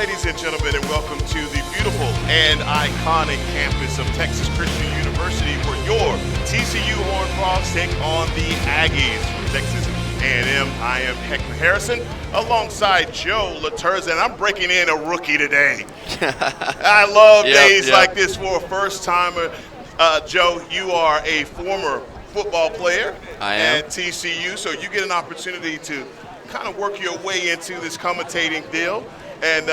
ladies and gentlemen, and welcome to the beautiful and iconic campus of Texas Christian University, where your TCU Horned Frogs take on the Aggies from Texas A&M. I am Hector Harrison, alongside Joe Laterza, and I'm breaking in a rookie today. I love days like this for a first-timer. Joe, you are a former football player at TCU, so you get an opportunity to kind of work your way into this commentating deal. And,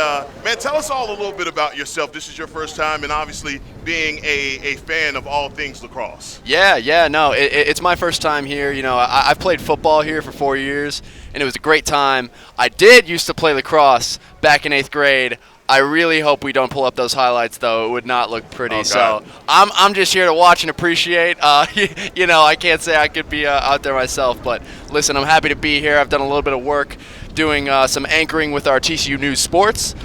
man, tell us all a little bit about yourself. This is your first time, and obviously being a fan of all things lacrosse. It's my first time here. You know, I've played football here for 4 years, and it was a great time. I did used to play lacrosse back in 8th grade. I really hope we don't pull up those highlights, though. It would not look pretty. Oh, so I'm just here to watch and appreciate. You know, I can't say I could be out there myself, but listen, I'm happy to be here. I've done a little bit of work doing some anchoring with our TCU News Sports.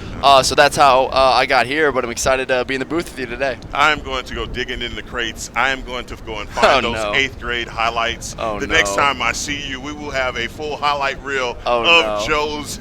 So that's how I got here, but I'm excited to be in the booth with you today. I'm going to go digging in the crates. I am going to go and find those 8th grade highlights. Next time I see you, we will have a full highlight reel of Joe's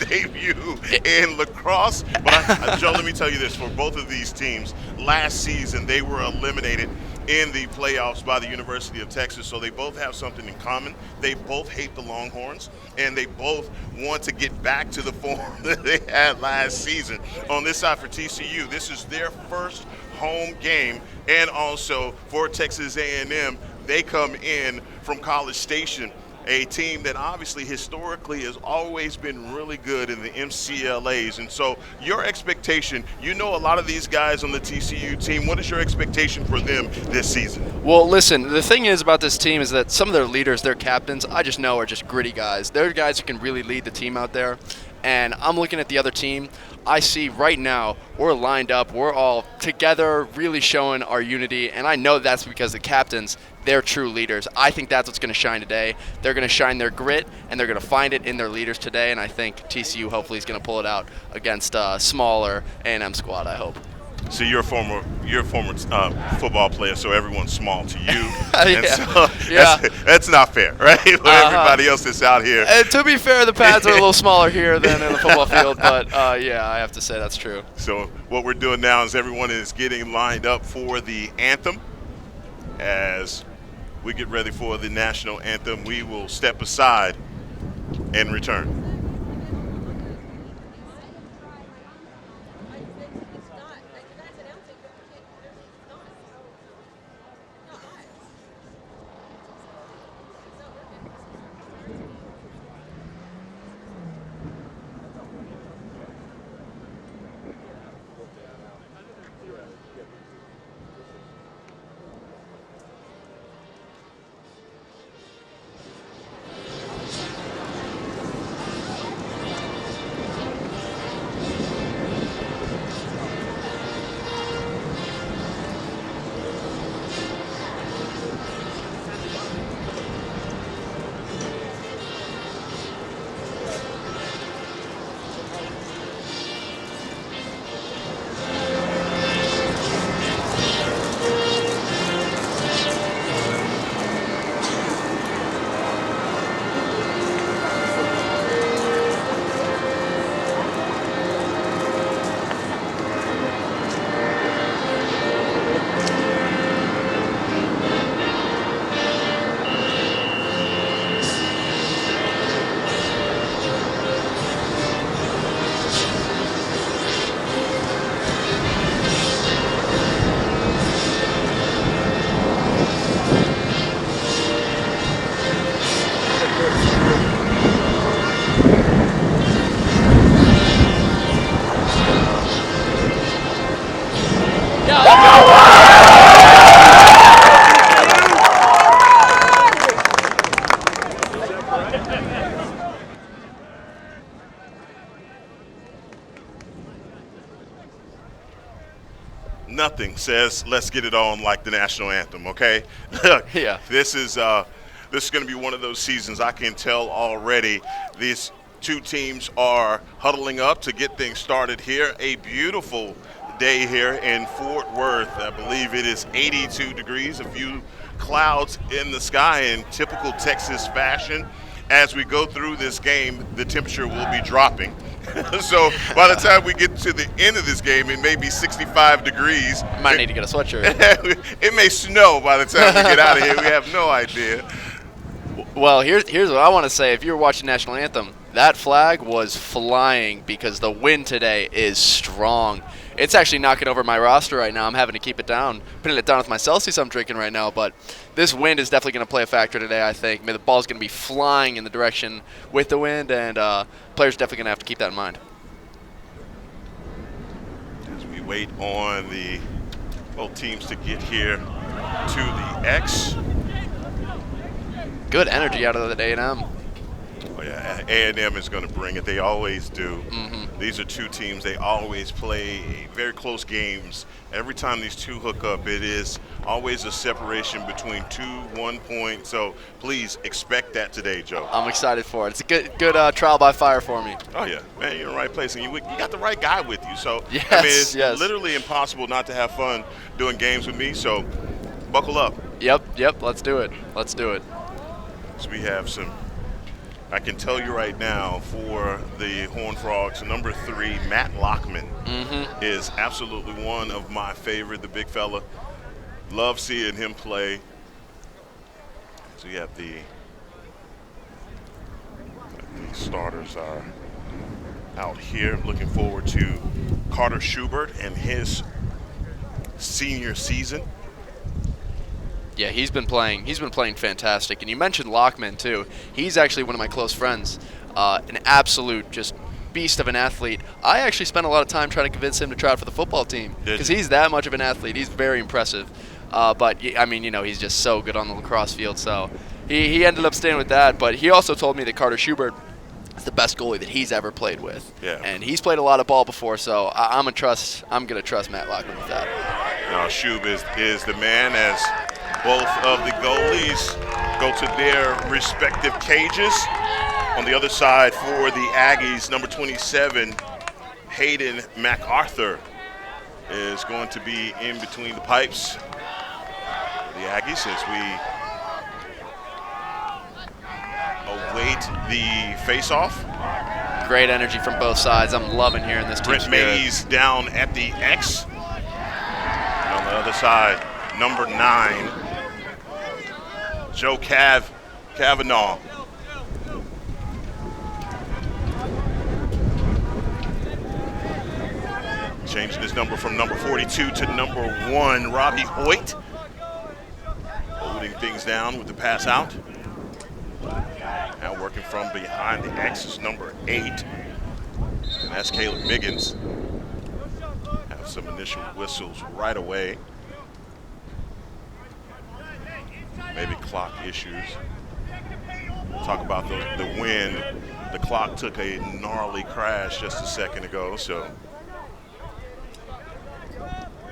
debut in lacrosse. But Joe, let me tell you this. For both of these teams, last season they were eliminated in the playoffs by the University of Texas, so they both have something in common. They both hate the Longhorns, and they both want to get back to the form that they had last season. On this side for TCU, this is their first home game, and also for Texas A&M, they come in from College Station, a team that obviously historically has always been really good in the MCLAs. And so your expectation, you know a lot of these guys on the TCU team, what is your expectation for them this season? Well, listen, the thing is about this team is that some of their leaders, their captains, I just know are just gritty guys. They're guys who can really lead the team out there. And I'm looking at the other team. I see right now we're lined up. We're all together, really showing our unity. And I know that's because the captains, they're true leaders. I think that's what's going to shine today. They're going to shine their grit, and they're going to find it in their leaders today. And I think TCU hopefully is going to pull it out against a smaller A&M squad, I hope. So you're a former football player, so everyone's small to you. That's not fair, right? Everybody else that's out here. And to be fair, the pads are a little smaller here than in the football field, but I have to say that's true. So what we're doing now is everyone is getting lined up for the anthem. As we get ready for the national anthem, we will step aside and return. Nothing says let's get it on like the national anthem, okay? Yeah. This is going to be one of those seasons. I can tell already these two teams are huddling up to get things started here. A beautiful day here in Fort Worth. I believe it is 82 degrees, a few clouds in the sky in typical Texas fashion. As we go through this game, the temperature will be dropping So by the time we get to the end of this game, it may be 65 degrees. Might need to get a sweatshirt. It may snow by the time we get out of here. We have no idea. Well, here's what I want to say. If you were watching National Anthem, that flag was flying because the wind today is strong. It's actually knocking over my roster right now. I'm having to keep it down, putting it down with my Celsius I'm drinking right now. But this wind is definitely going to play a factor today, I think. I mean, the ball's going to be flying in the direction with the wind, and players definitely going to have to keep that in mind. As we wait on the both teams to get here to the X. Good energy out of the A&M. Oh, yeah, A&M is going to bring it. They always do. Mm-hmm. These are two teams. They always play very close games. Every time these two hook up, it is always a separation between 1 point. So please expect that today, Joe. I'm excited for it. It's a good trial by fire for me. Oh, yeah. Man, you're in the right place. And you got the right guy with you. So, yes, I mean, it's literally impossible not to have fun doing games with me. So buckle up. Yep. Let's do it. So we have some. I can tell you right now, for the Horned Frogs, number 3, Matt Lockman, is absolutely one of my favorite, the big fella. Love seeing him play. So you have the starters are out here. Looking forward to Carter Schubert and his senior season. Yeah, he's been playing fantastic. And you mentioned Lockman, too. He's actually one of my close friends, an absolute just beast of an athlete. I actually spent a lot of time trying to convince him to try out for the football team because he's that much of an athlete. He's very impressive. But, I mean, he's just so good on the lacrosse field. So he ended up staying with that. But he also told me that Carter Schubert is the best goalie that he's ever played with. Yeah. And he's played a lot of ball before, so I'm going to trust Matt Lockman with that. Now, Schub is the man, as both of the goalies go to their respective cages. On the other side for the Aggies, number 27, Hayden MacArthur, is going to be in between the pipes. The Aggies, as we await the face-off. Great energy from both sides. I'm loving hearing this team. Brent Mays down at the X. And on the other side, number 9, Joe Kavanaugh. Changing his number from number 42 to number 1, Robbie Hoyt. Holding things down with the pass out. Now working from behind the X is number 8. And that's Caleb Miggins. Have some initial whistles right away. Maybe clock issues. Talk about the wind. The clock took a gnarly crash just a second ago, so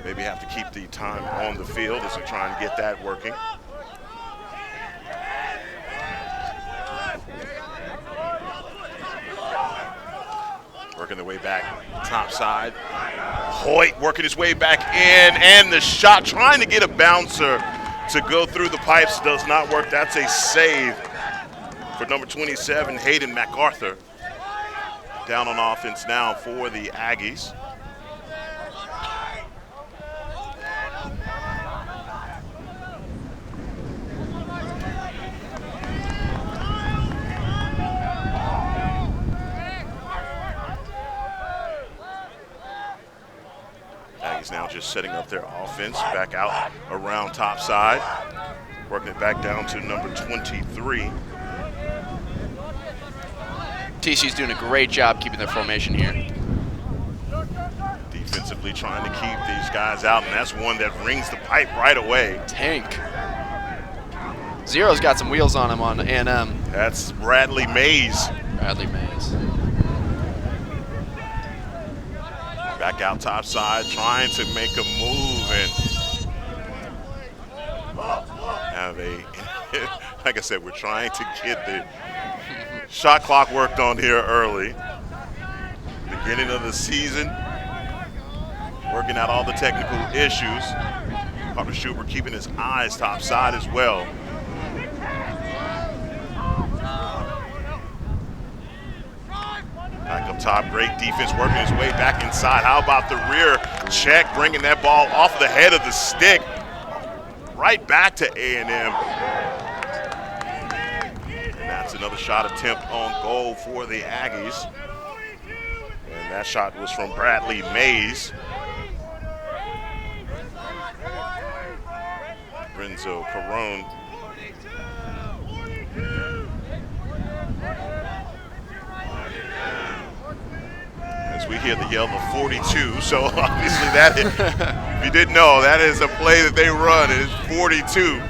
maybe have to keep the time on the field as we try and get that working. Working their way back top side. Hoyt working his way back in, and the shot, trying to get a bouncer to go through the pipes, does not work. That's a save for number 27, Hayden MacArthur. Down on offense now for the Aggies. Aggies now just setting up their offense back out around top side. Working it back down to number 23. TCU's doing a great job keeping their formation here. Defensively trying to keep these guys out, and that's one that rings the pipe right away. Tank. Zero's got some wheels on him on A&M. That's Bradley Mays. Back out top side, trying to make a move and have a, like I said, we're trying to get the shot clock worked on here early. Beginning of the season, working out all the technical issues. Carter Schubert keeping his eyes top side as well. Back up top, great defense working his way back inside. How about the rear check, bringing that ball off the head of the stick, right back to A&M. And that's another shot attempt on goal for the Aggies. And that shot was from Bradley Mays. Renzo Carone. As we hear the yell of 42, so obviously that is, if you didn't know, that is a play that they run. It is 42.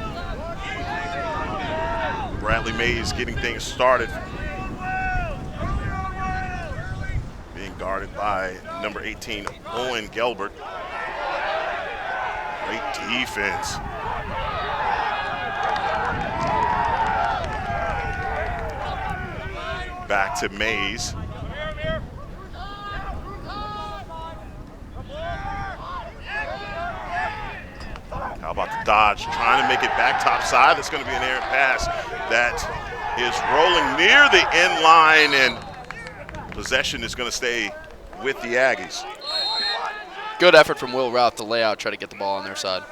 Bradley Mays getting things started. Being guarded by number 18, Owen Gelbert. Great defense. Back to Mays. How about the dodge? Trying to make it back top side. That's going to be an errant pass that is rolling near the end line, and possession is going to stay with the Aggies. Good effort from Will Routh to lay out, try to get the ball on their side.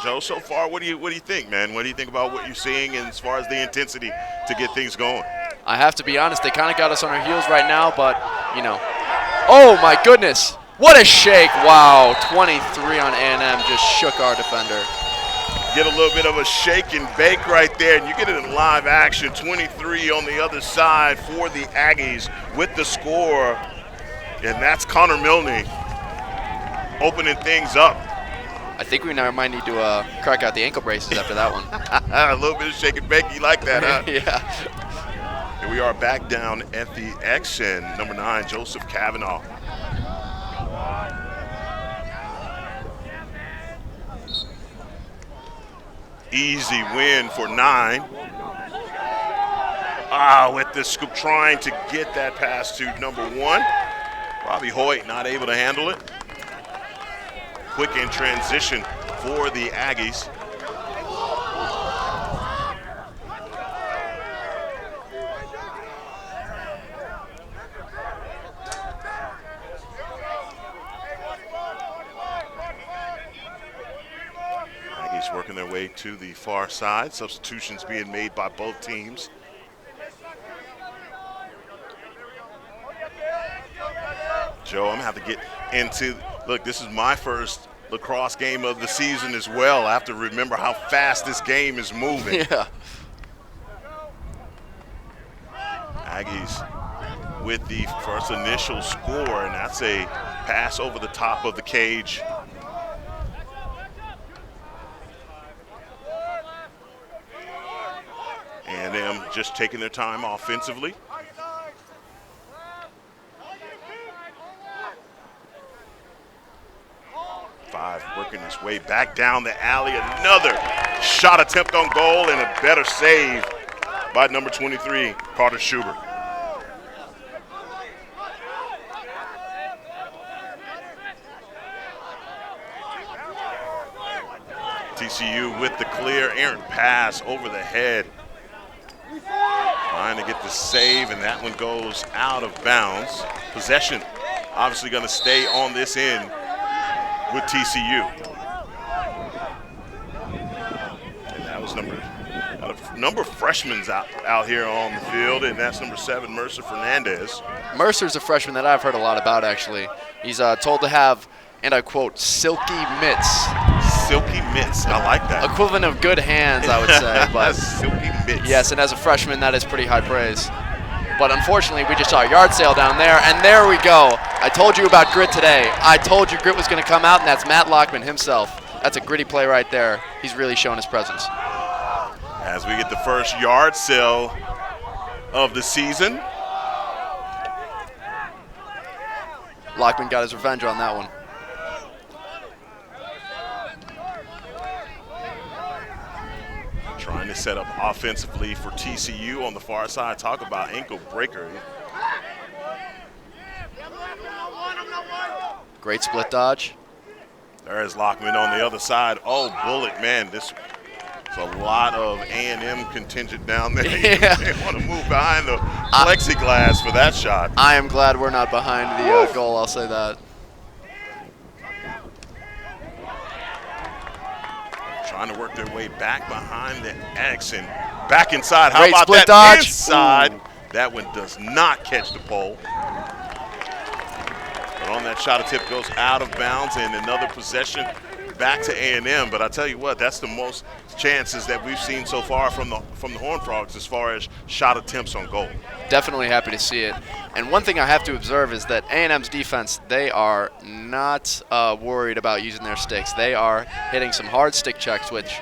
Joe, so far, what do you think, man? What do you think about what you're seeing as far as the intensity to get things going? I have to be honest, they kind of got us on our heels right now, but, you know. Oh, my goodness. What a shake. Wow, 23 on A&M just shook our defender. Get a little bit of a shake and bake right there, and you get it in live action. 23 on the other side for the Aggies with the score, and that's Connor Milne opening things up. I think we now might need to crack out the ankle braces after that one. A little bit of shake and bake. You like that, huh? Yeah. Here we are back down at the X, and number 9, Joseph Kavanaugh. Easy win for 9. With the scoop, trying to get that pass to number 1. Robbie Hoyt not able to handle it. Quick in transition for the Aggies. Aggies working their way to the far side. Substitutions being made by both teams. Joe, I'm going to have to get into, look, this is my first lacrosse game of the season as well. I have to remember how fast this game is moving. Yeah. Aggies with the first initial score, and that's a pass over the top of the cage. And them just taking their time offensively. Working his way back down the alley. Another shot attempt on goal and a better save by number 23, Carter Schubert. TCU with the clear, errant pass over the head. Trying to get the save, and that one goes out of bounds. Possession obviously going to stay on this end with TCU. And that was number of freshmen out here on the field, and that's number 7, Mercer Fernandez. Mercer's a freshman that I've heard a lot about, actually. He's told to have, and I quote, silky mitts. Silky mitts, I like that. Equivalent of good hands, I would say. But silky mitts. Yes, and as a freshman, that is pretty high praise. But unfortunately, we just saw a yard sale down there, and there we go. I told you about grit today. I told you grit was going to come out, and that's Matt Lockman himself. That's a gritty play right there. He's really showing his presence. As we get the first yard sale of the season. Lockman got his revenge on that one. Trying to set up offensively for TCU on the far side. Talk about ankle breaker. Great split dodge. There's Lockman on the other side. Oh, bullet, man. This There's a lot of A&M contingent down there. Yeah. They want to move behind the plexiglass for that shot. I am glad we're not behind the goal, I'll say that. Trying to work their way back behind the X and back inside. How Great about split that dodge. inside? Ooh. That one does not catch the pole. But on that shot, a tip goes out of bounds, and another possession back to A&M. But I tell you what, that's the most chances that we've seen so far from the Horned Frogs as far as shot attempts on goal. Definitely happy to see it. And one thing I have to observe is that A&M's defense, they are not worried about using their sticks. They are hitting some hard stick checks, which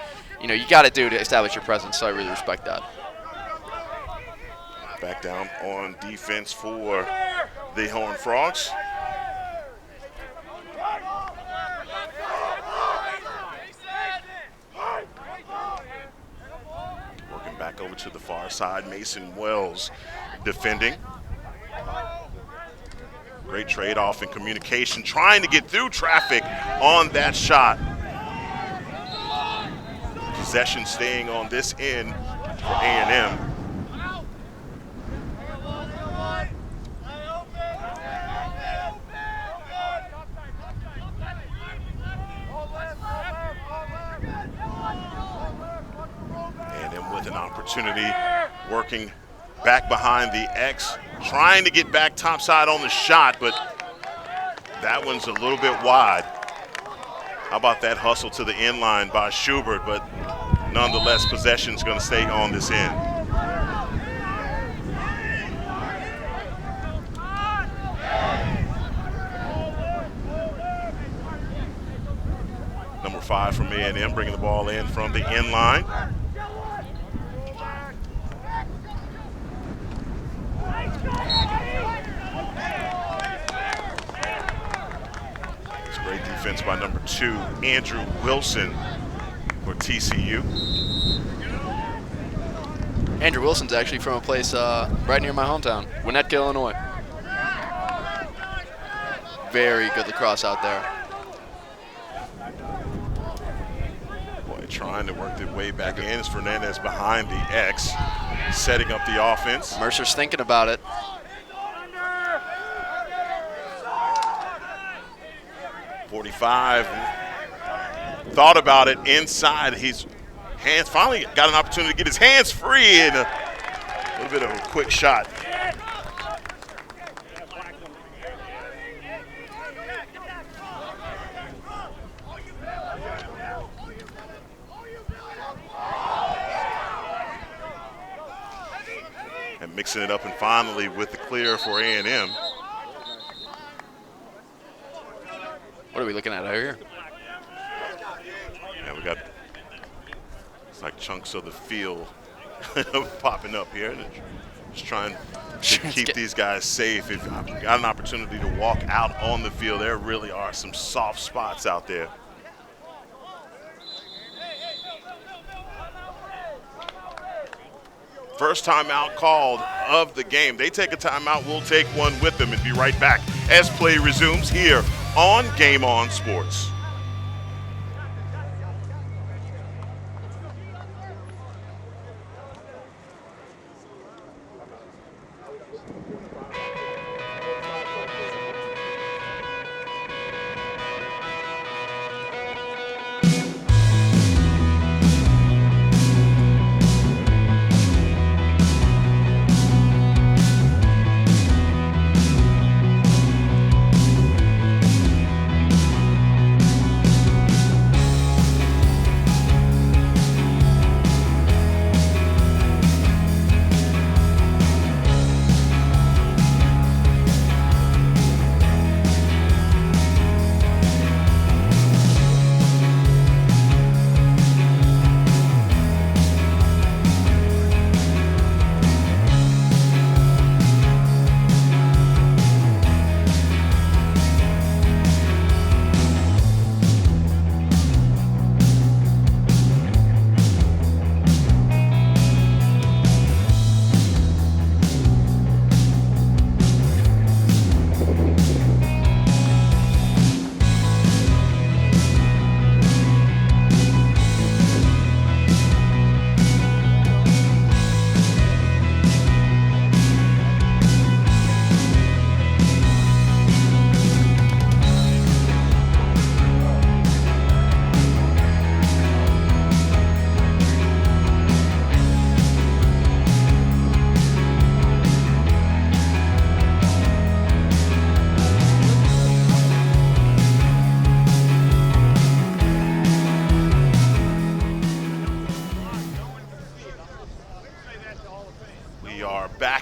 you got to do to establish your presence. So I really respect that. Back down on defense for the Horned Frogs. Working back over to the far side, Mason Wells defending. Great trade-off in communication, trying to get through traffic on that shot. Possession staying on this end for A&M. With an opportunity, working back behind the X, trying to get back topside on the shot, but that one's a little bit wide. How about that hustle to the end line by Schubert, but nonetheless, possession's going to stay on this end. Number 5 from A&M, bringing the ball in from the end line. It's great defense by number 2, Andrew Wilson for TCU. Andrew Wilson's actually from a place right near my hometown, Winnetka, Illinois. Very good lacrosse out there. Boy, trying to work their way back in as Fernandez behind the X, setting up the offense. Mercer's thinking about it. .45 thought about it inside. His hands finally got an opportunity to get his hands free and a little bit of a quick shot. And mixing it up and finally with the clear for A&M. What are we looking at out here? Yeah, we got, it's like chunks of the field popping up here. Just trying to keep these guys safe. If I've got an opportunity to walk out on the field, there really are some soft spots out there. First timeout called of the game. They take a timeout, we'll take one with them and be right back as play resumes here on Game On Sports.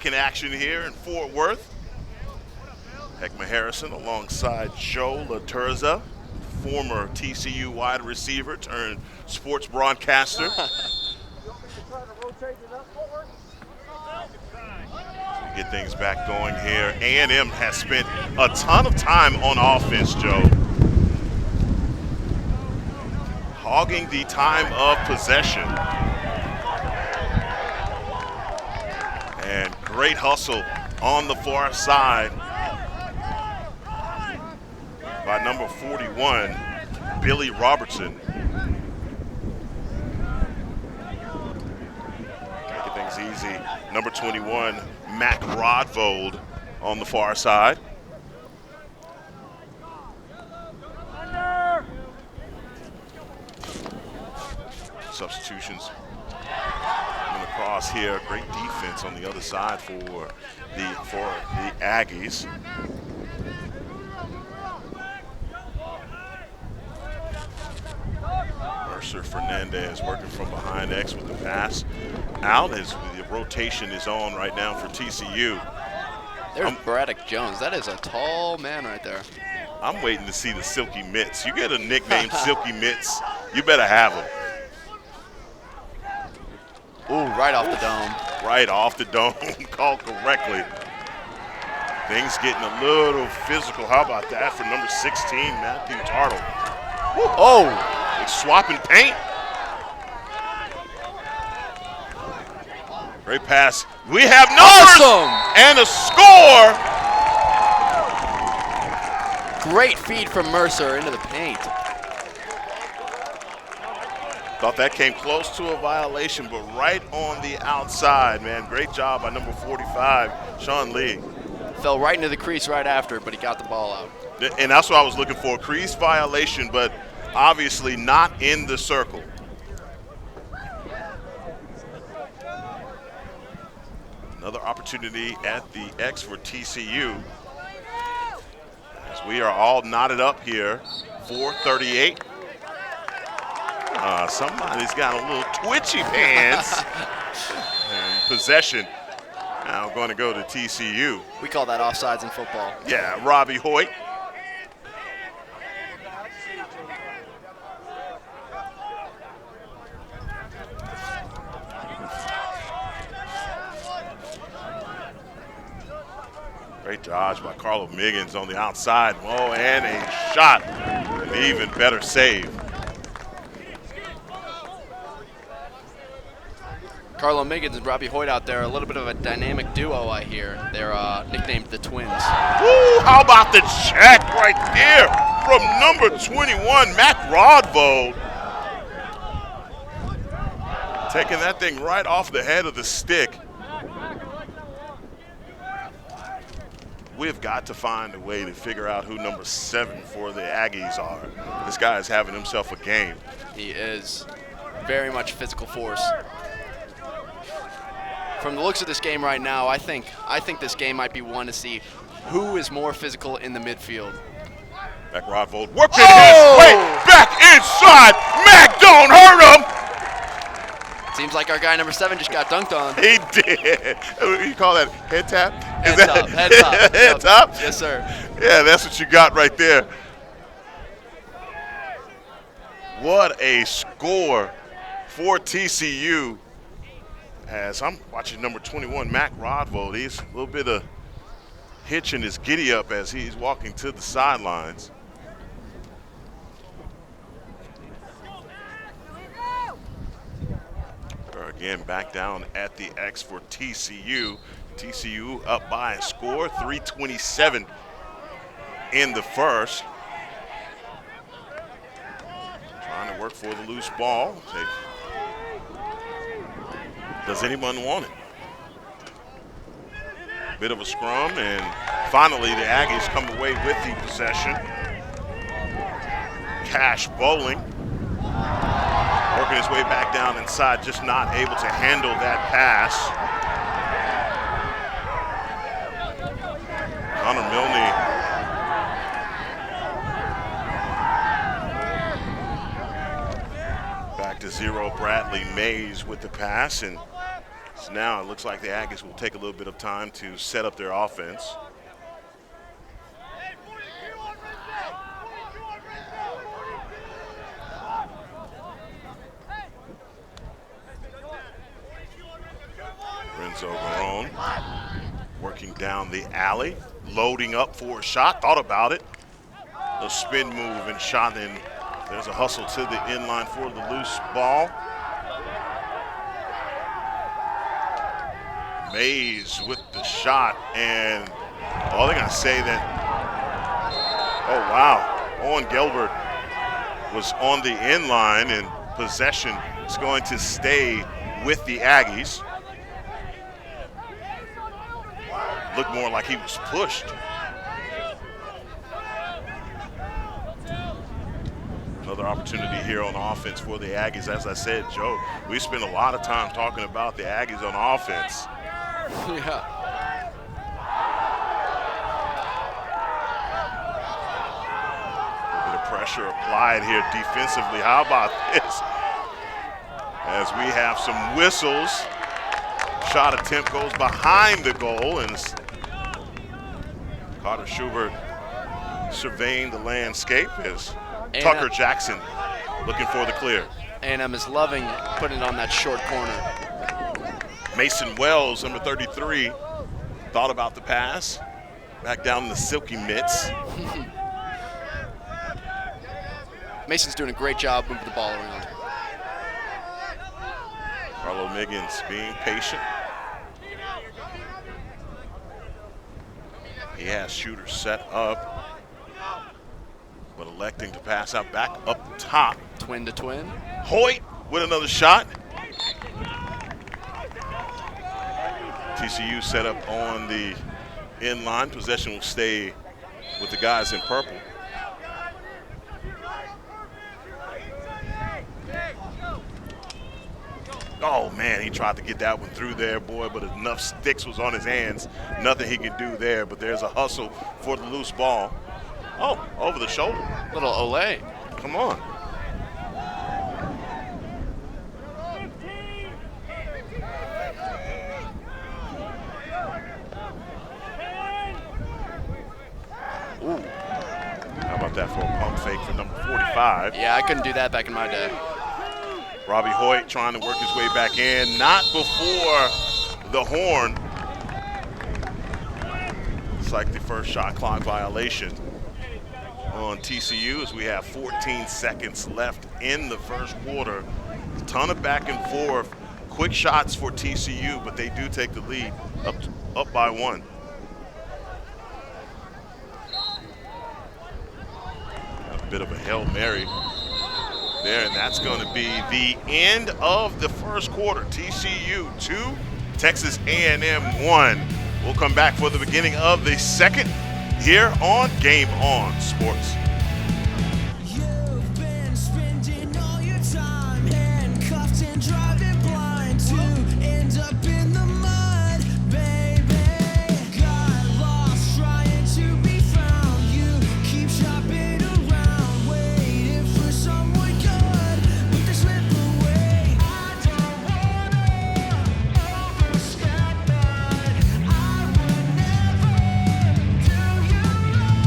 back in action here in Fort Worth. Heckma Harrison alongside Joe LaTurza, former TCU wide receiver turned sports broadcaster. Get things back going here. A&M has spent a ton of time on offense, Joe. Hogging the time of possession. And great hustle on the far side by number 41, Billy Robertson. Making things easy. Number 21, Mac Rodvold on the far side. Substitutions coming across here. Great defense on the other side for the Aggies. Mercer Fernandez working from behind X with the pass out as the rotation is on right now for TCU. There's Braddock Jones. That is a tall man right there. I'm waiting to see the Silky Mitts. You get a nickname Silky Mitts, you better have him. Ooh, right off the dome. Right off the dome, called correctly. Things getting a little physical. How about that for number 16, Matthew Tartle? Woo. Oh, they swapping paint. Great pass. We have numbers and a score. Great feed from Mercer into the paint. Thought that came close to a violation, but right on the outside, man. Great job by number 45, Sean Lee. Fell right into the crease right after, but he got the ball out. And that's what I was looking for, crease violation, but obviously not in the circle. Another opportunity at the X for TCU. As we are all knotted up here, 4:38. Somebody's got a little twitchy pants. And possession now going to go to TCU. We call that offsides in football. Yeah, Robbie Hoyt. Great dodge by Carlo Miggins on the outside. Oh, and a shot. An even better save. Carlo Miggins and Robbie Hoyt out there, a little bit of a dynamic duo, I hear. They're nicknamed the Twins. Woo, how about the check right there from number 21, Mac Rodvold. Taking that thing right off the head of the stick. We've got to find a way to figure out who number 7 for the Aggies are. This guy is having himself a game. He is very much physical force. From the looks of this game right now, I think this game might be one to see who is more physical in the midfield. Mac Rodvold working his way back inside. Mac, don't hurt him. Seems like our guy number 7 just got dunked on. He did. You call that head tap? Head top. Head top. Head top? Yes, sir. Yeah, that's what you got right there. What a score for TCU. As I'm watching number 21, Mac Rodvold, he's a little bit of hitch in his giddy up as he's walking to the sidelines. Again, back down at the X for TCU. TCU up by a score, 3:27 in the first. Trying to work for the loose ball. Does anyone want it? Bit of a scrum, and finally the Aggies come away with the possession. Cash Bowling working his way back down inside, just not able to handle that pass. Connor Milne back to zero. Bradley Mays with the pass, and So now it looks like the Aggies will take a little bit of time to set up their offense. Renzo Barone working down the alley, loading up for a shot, thought about it. A spin move and shot in. There's a hustle to the inline for the loose ball. Mays with the shot, and all they gotta say that, oh wow, Owen Gilbert was on the inline, and possession is going to stay with the Aggies. Looked more like he was pushed. Another opportunity here on offense for the Aggies. As I said, Joe, we spent a lot of time talking about the Aggies on offense. Yeah. A bit of pressure applied here defensively. How about this? As we have some whistles. Shot attempt goes behind the goal, and Carter Schubert surveying the landscape as Tucker Jackson looking for the clear. A&M is loving putting it on that short corner. Mason Wells, number 33, thought about the pass. Back down in the silky mitts. Mason's doing a great job moving the ball around. Carlo Miggins being patient. He has shooters set up, but electing to pass out back up top. Twin to twin. Hoyt with another shot. TCU set up on the inline. Possession will stay with the guys in purple. Oh, man, he tried to get that one through there, boy, but enough sticks was on his hands. Nothing he could do there, but there's a hustle for the loose ball. Oh, over the shoulder. Little Olay. Come on. Ooh. How about that for a pump fake for number 45? Yeah, I couldn't do that back in my day. Robbie Hoyt trying to work his way back in. Not before the horn. It's like the first shot clock violation on TCU as we have 14 seconds left in the first quarter. A ton of back and forth. Quick shots for TCU, but they do take the lead up by one. A bit of a Hail Mary there, and that's going to be the end of the first quarter. TCU 2, Texas A&M 1. We'll come back for the beginning of the second here on Game On Sports. You've been spending all your time handcuffed and driving blind to end up in the mud, baby. Got lost trying to be found. You keep shopping around, waiting for someone good, but they slip away. I don't wanna overstep, but I would never do you wrong.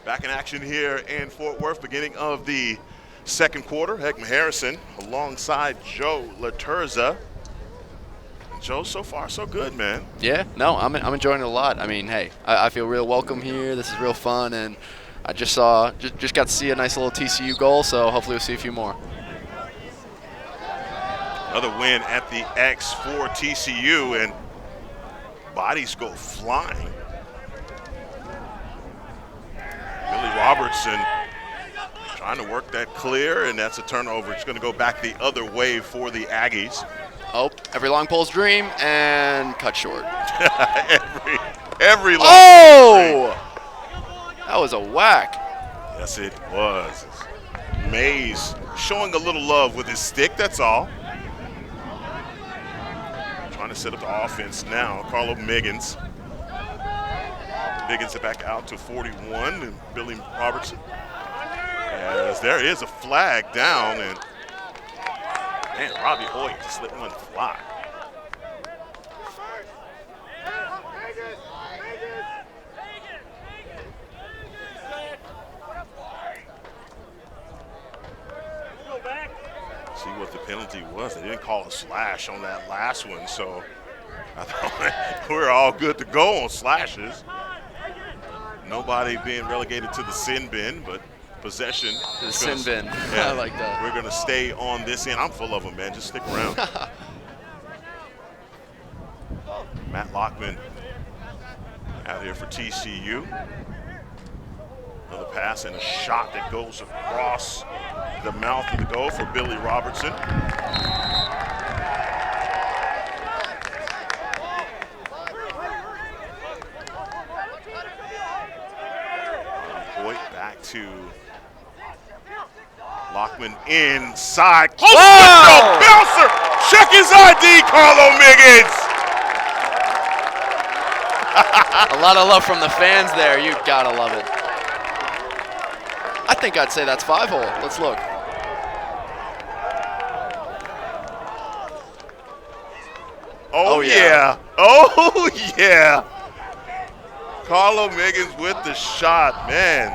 Back in action here in Fort Worth, beginning of the second quarter. Heckman Harrison alongside Joe Laturza. Joe, so far so good, man. Yeah, no, I'm enjoying it a lot. I mean, hey, I feel real welcome here. This is real fun, and I just got to see a nice little TCU goal, so hopefully we'll see a few more. Another win at the X for TCU, and bodies go flying. Billy Robertson trying to work that clear, and that's a turnover. It's going to go back the other way for the Aggies. Oh, every long pole's dream, and cut short. every long oh! That was a whack. Yes, it was. Mays showing a little love with his stick, that's all. Trying to set up the offense now. Carlo Miggins. Miggins it back out to 41, and Billy Robertson. As there is a flag down, and man, Robbie Hoyt just let one fly. See what the penalty was. They didn't call a slash on that last one, so I thought we're all good to go on slashes. Nobody being relegated to the sin bin, but possession. The sin bin. Yeah, I like that. We're going to stay on this end. I'm full of them, man. Just stick around. Matt Lockman out here for TCU. Another pass and a shot that goes across the mouth of the goal for Billy Robertson. Hoyt back to Lockman inside. Close window, bouncer. Check his ID, Carlo Miggins. A lot of love from the fans there. You gotta love it. I think I'd say that's 5-hole. Let's look. Oh yeah. Oh yeah. Carlo Miggins with the shot, man.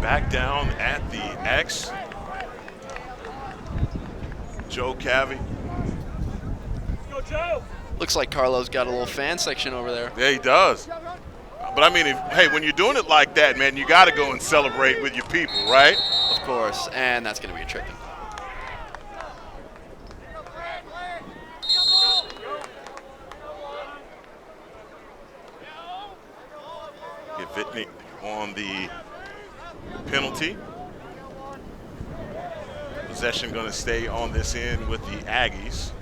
Back down at the X. Joe Cavey. Go, Joe. Looks like Carlo's got a little fan section over there. Yeah, he does. But I mean, hey, when you're doing it like that, man, you got to go and celebrate with your people, right? Of course, and that's going to be a tricky. Get Vitnick on the penalty. Possession going to stay on this end with the Aggies.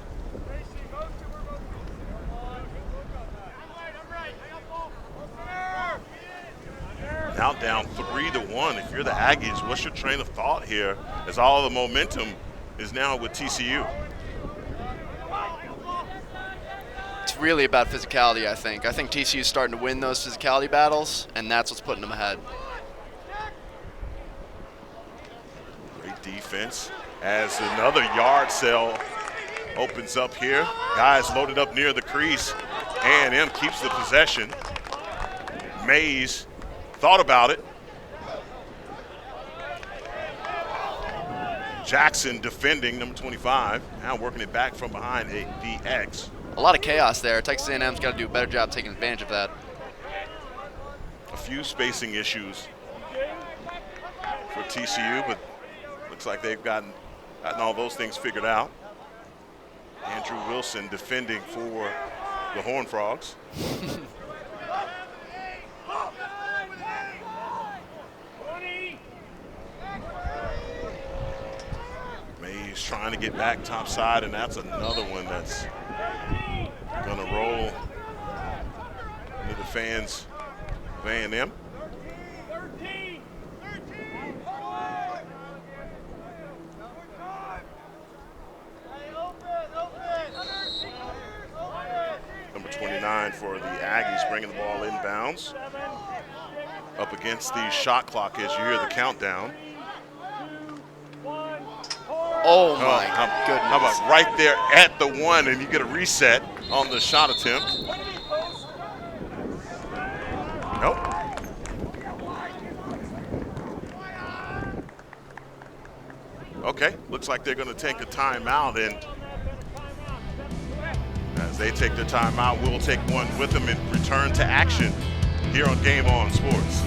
Now down 3-1. If you're the Aggies, what's your train of thought here as all the momentum is now with TCU? It's really about physicality, I think. I think TCU's starting to win those physicality battles, and that's what's putting them ahead. Great defense as another yard sale opens up here. Guys loaded up near the crease. A&M keeps the possession. Mays thought about it. Jackson defending, number 25. Now working it back from behind the X. A lot of chaos there. Texas A&M's got to do a better job taking advantage of that. A few spacing issues for TCU, but looks like they've gotten all those things figured out. Andrew Wilson defending for the Horned Frogs. Mays trying to get back top side, and that's another one that's going to roll into the fans of A&M. Number 29 for the Aggies bringing the ball inbounds. Up against the shot clock as you hear the countdown. Oh, my goodness. How about right there at the 1, and you get a reset on the shot attempt? Nope. Okay, looks like they're going to take a timeout, and as they take their timeout, we'll take one with them and return to action here on Game On Sports.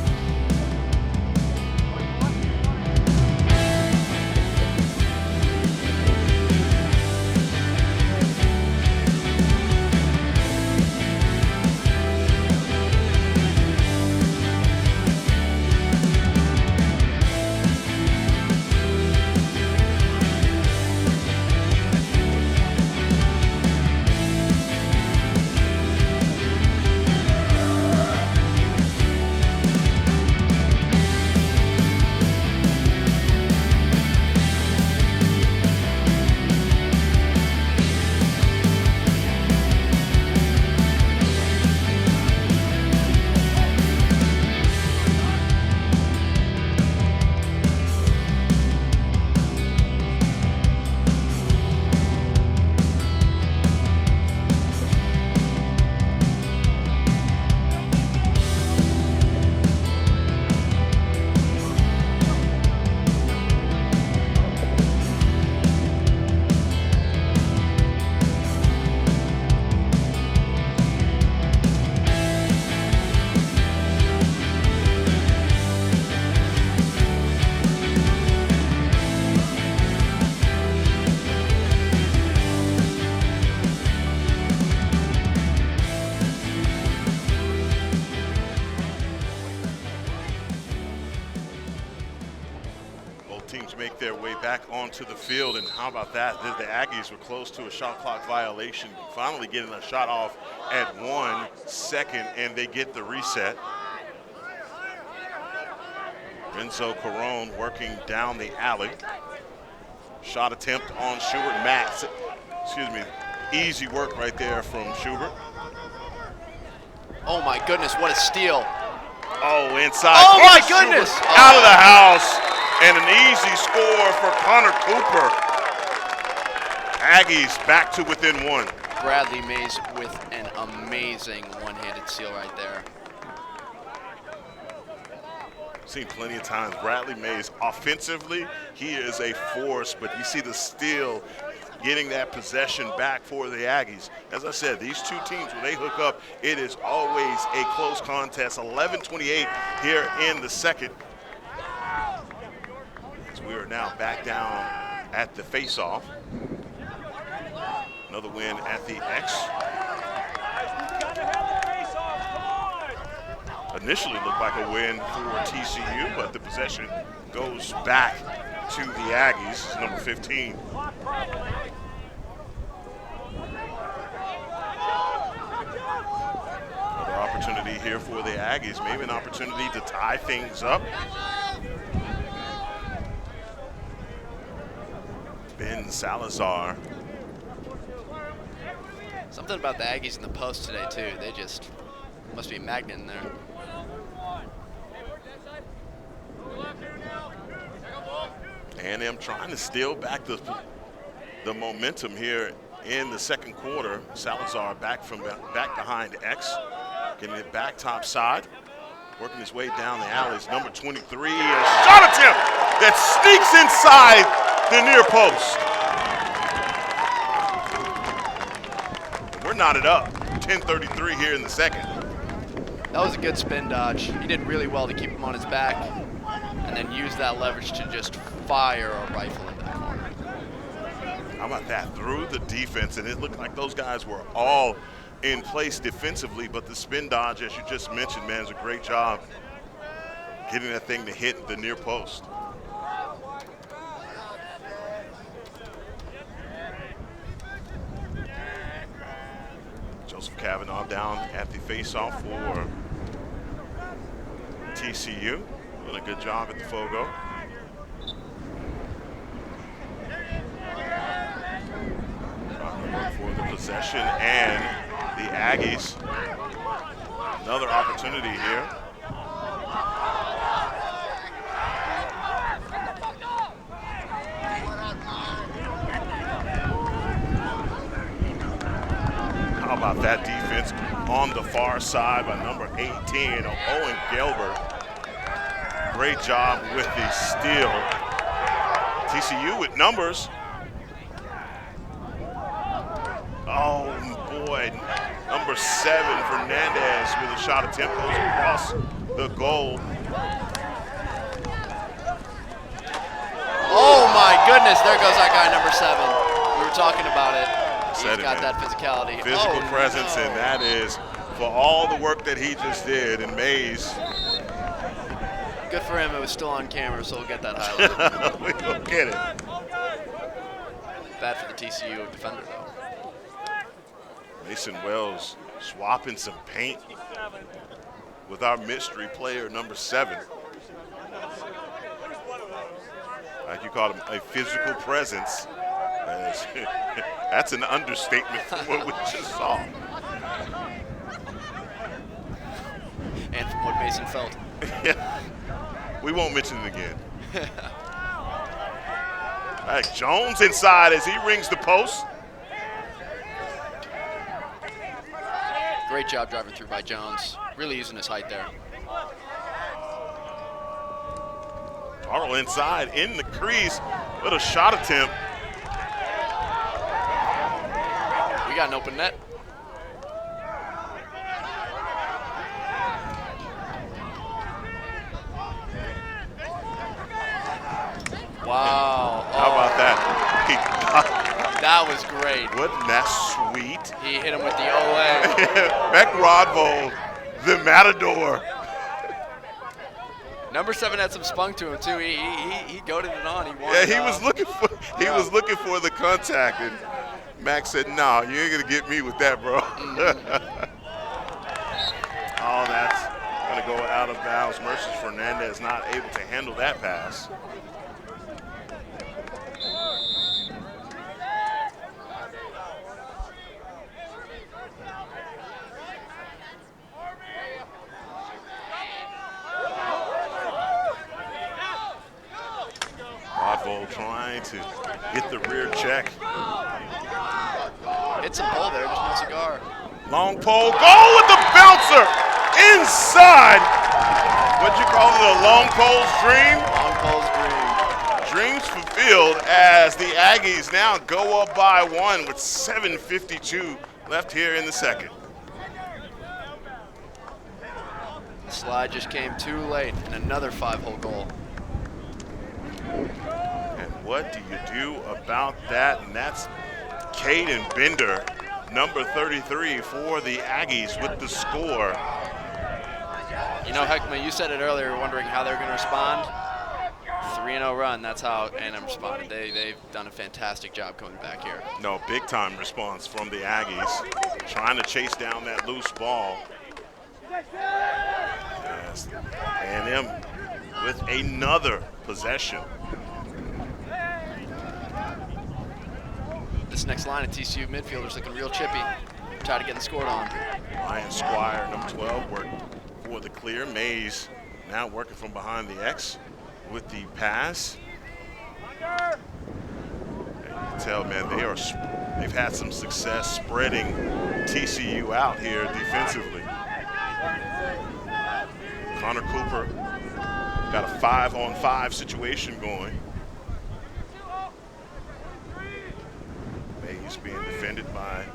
Make their way back onto the field, and how about that? The Aggies were close to a shot clock violation, finally getting a shot off at 1 second, and they get the reset. Renzo Carone working down the alley. Shot attempt on Schubert. Easy work right there from Schubert. Oh my goodness, what a steal. Oh, inside. Oh my goodness. Out of the house. And an easy score for Connor Cooper. Aggies back to within 1. Bradley Mays with an amazing one-handed steal right there. Seen plenty of times. Bradley Mays, offensively, he is a force, but you see the steal, getting that possession back for the Aggies. As I said, these two teams, when they hook up, it is always a close contest. 11-28 here in the second. We are now back down at the face-off. Another win at the X. Initially looked like a win for TCU, but the possession goes back to the Aggies, number 15. Another opportunity here for the Aggies, maybe an opportunity to tie things up. Ben Salazar. Something about the Aggies in the post today, too. They just must be a magnet in there. A&M trying to steal back the momentum here in the second quarter. Salazar back behind X, getting it back top side, working his way down the alleys. Number 23, a shot attempt that sneaks inside the near post. We're knotted up. 10:33 here in the second. That was a good spin dodge. He did really well to keep him on his back and then use that leverage to just fire a rifle into the corner. How about that? Through the defense, and it looked like those guys were all in place defensively, but the spin dodge, as you just mentioned, man, is a great job getting that thing to hit the near post. Joseph Kavanaugh down at the face-off for TCU. Doing a good job at the Fogo. Trying to work for the possession, and the Aggies, another opportunity here. How about that defense on the far side by number 18, Owen Gilbert. Great job with the steal. TCU with numbers. Oh, boy. Number 7, Fernandez with a shot attempt goes across the goal. Oh, my goodness. There goes that guy, number 7. We were talking about it. He's got that physicality. Physical presence, and that is for all the work that he just did. And Mays. Good for him. It was still on camera, so we'll get that highlight. We'll get it. Bad for the TCU defender, though. Mason Wells swapping some paint with our mystery player, number 7. Like you called him, a physical presence. That's an understatement from what we just saw. And from what Mason felt. Yeah. We won't mention it again. All right, Jones inside as he rings the post. Great job driving through by Jones. Really using his height there. Arnold inside in the crease with a shot attempt. We got an open net. Wow. How about that? That was great. Wasn't that sweet? He hit him with the Ole. Beck Rodvold, the Matador. Number 7 had some spunk to him too. He goaded it on. He was looking for the contact, and Max said, "No, you ain't gonna get me with that, bro." Oh, that's gonna go out of bounds. Mercedes Fernandez not able to handle that pass. Rodvold trying to get the rear check. Hit some pole there, just no cigar. Long pole, go with the bouncer inside. What'd you call it, a long pole's dream? Long pole's dream. Dreams fulfilled as the Aggies now go up by 1 with 7:52 left here in the second. The slide just came too late, and another 5-hole goal. And what do you do about that? And that's Caden Bender, number 33 for the Aggies with the score. You know, Heckman, you said it earlier, wondering how they're going to respond. 3-0 run, that's how A&M responded. They've done a fantastic job coming back here. No, big time response from the Aggies, trying to chase down that loose ball. Yes. A&M with another possession. This next line of TCU midfielders looking real chippy. Try to get scored on. Ryan Squire, number 12, working for the clear. Mays now working from behind the X with the pass. And you can tell, man, they've had some success spreading TCU out here defensively. Connor Cooper got a 5-on-5 situation going. Mays being defended by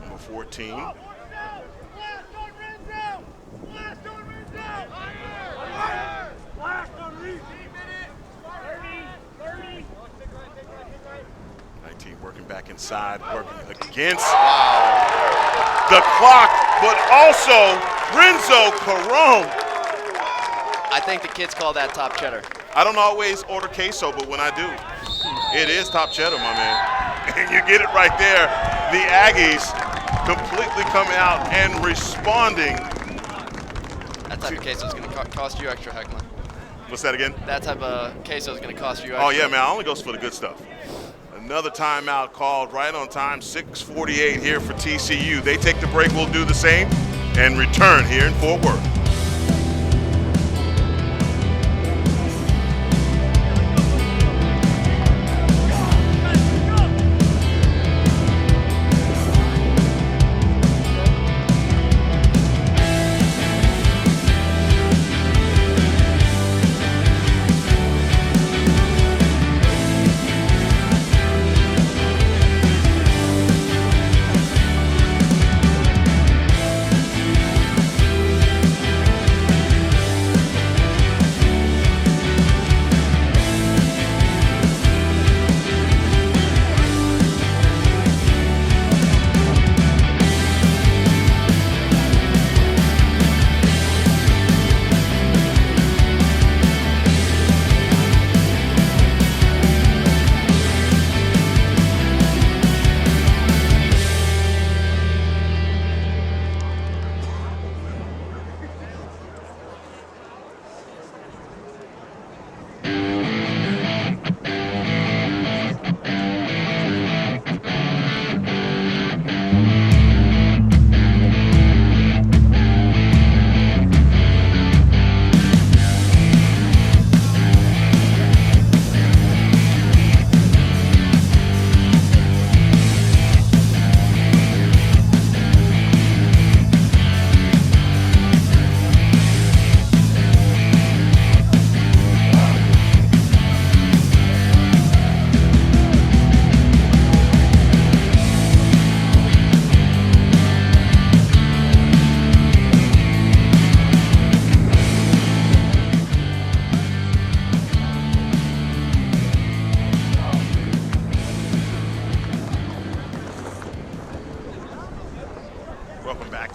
number 14. Working back inside, working against the clock, but also Renzo Carone. I think the kids call that top cheddar. I don't always order queso, but when I do, it is top cheddar, my man. And you get it right there. The Aggies completely coming out and responding. That type of queso is going to cost you extra, Heckman. What's that again? That type of queso is going to cost you extra. Oh, yeah, man. I only goes for the good stuff. Another timeout called right on time, 6:48 here for TCU. They take the break, we'll do the same, and return here in Fort Worth.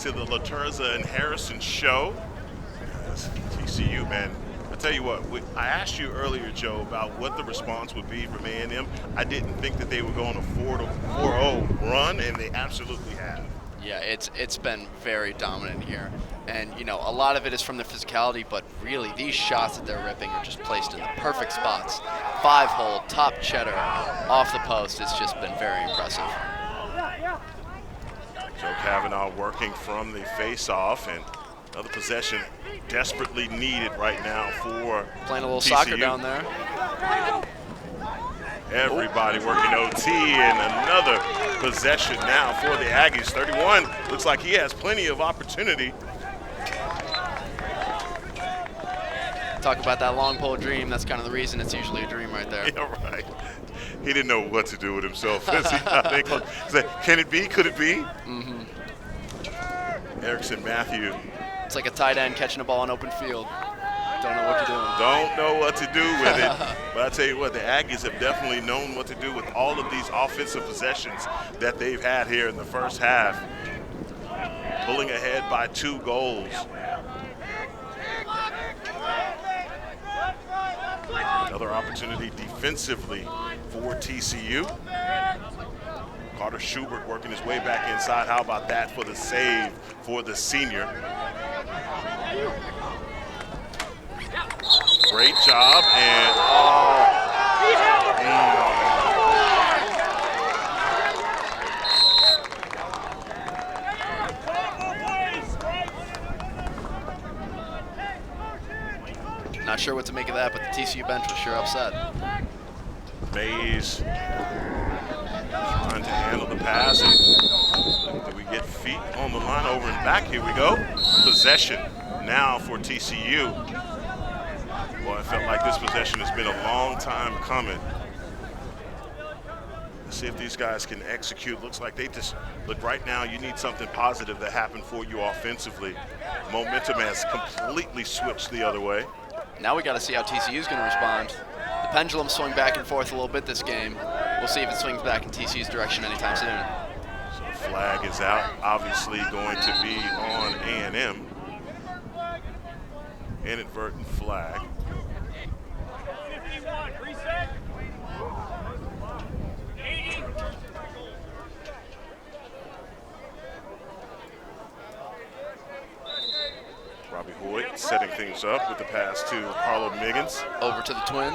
To the Laturza and Harrison show. TCU, man. I tell you what, I asked you earlier, Joe, about what the response would be from A&M. I didn't think that they would go on a 4-0 run, and they absolutely have. Yeah, it's been very dominant here. And, you know, a lot of it is from the physicality, but really these shots that they're ripping are just placed in the perfect spots. 5-hole, top cheddar, off the post. It's just been very impressive. Joe Kavanaugh working from the face-off, and another possession desperately needed right now for playing a little TCU. Soccer down there. Everybody working OT, and another possession now for the Aggies. 31 looks like he has plenty of opportunity. Talk about that long pole dream. That's kind of the reason it's usually a dream right there. Yeah, right. He didn't know what to do with himself. Can it be? Could it be? Mm-hmm. Erickson Matthew. It's like a tight end catching a ball in open field. Don't know what to do. Don't know what to do with it. But I tell you what, the Aggies have definitely known what to do with all of these offensive possessions that they've had here in the first half. Pulling ahead by 2 goals. Another opportunity defensively for TCU. Carter Schubert working his way back inside. How about that for the save for the senior? Great job, and not sure what to make of that, but the TCU bench was sure upset. Mays trying to handle the pass, and do we get feet on the line over and back? Here we go. Possession now for TCU. Boy, I felt like this possession has been a long time coming. Let's see if these guys can execute. Looks like they just, look, right now you need something positive to happen for you offensively. Momentum has completely switched the other way. Now we got to see how TCU is going to respond. The pendulum swung back and forth a little bit this game. We'll see if it swings back in TCU's direction anytime soon. So the flag is out, obviously going to be on A&M. Inadvertent flag. Robbie Hoyt setting things up with the pass to Carlo Miggins. Over to the twin.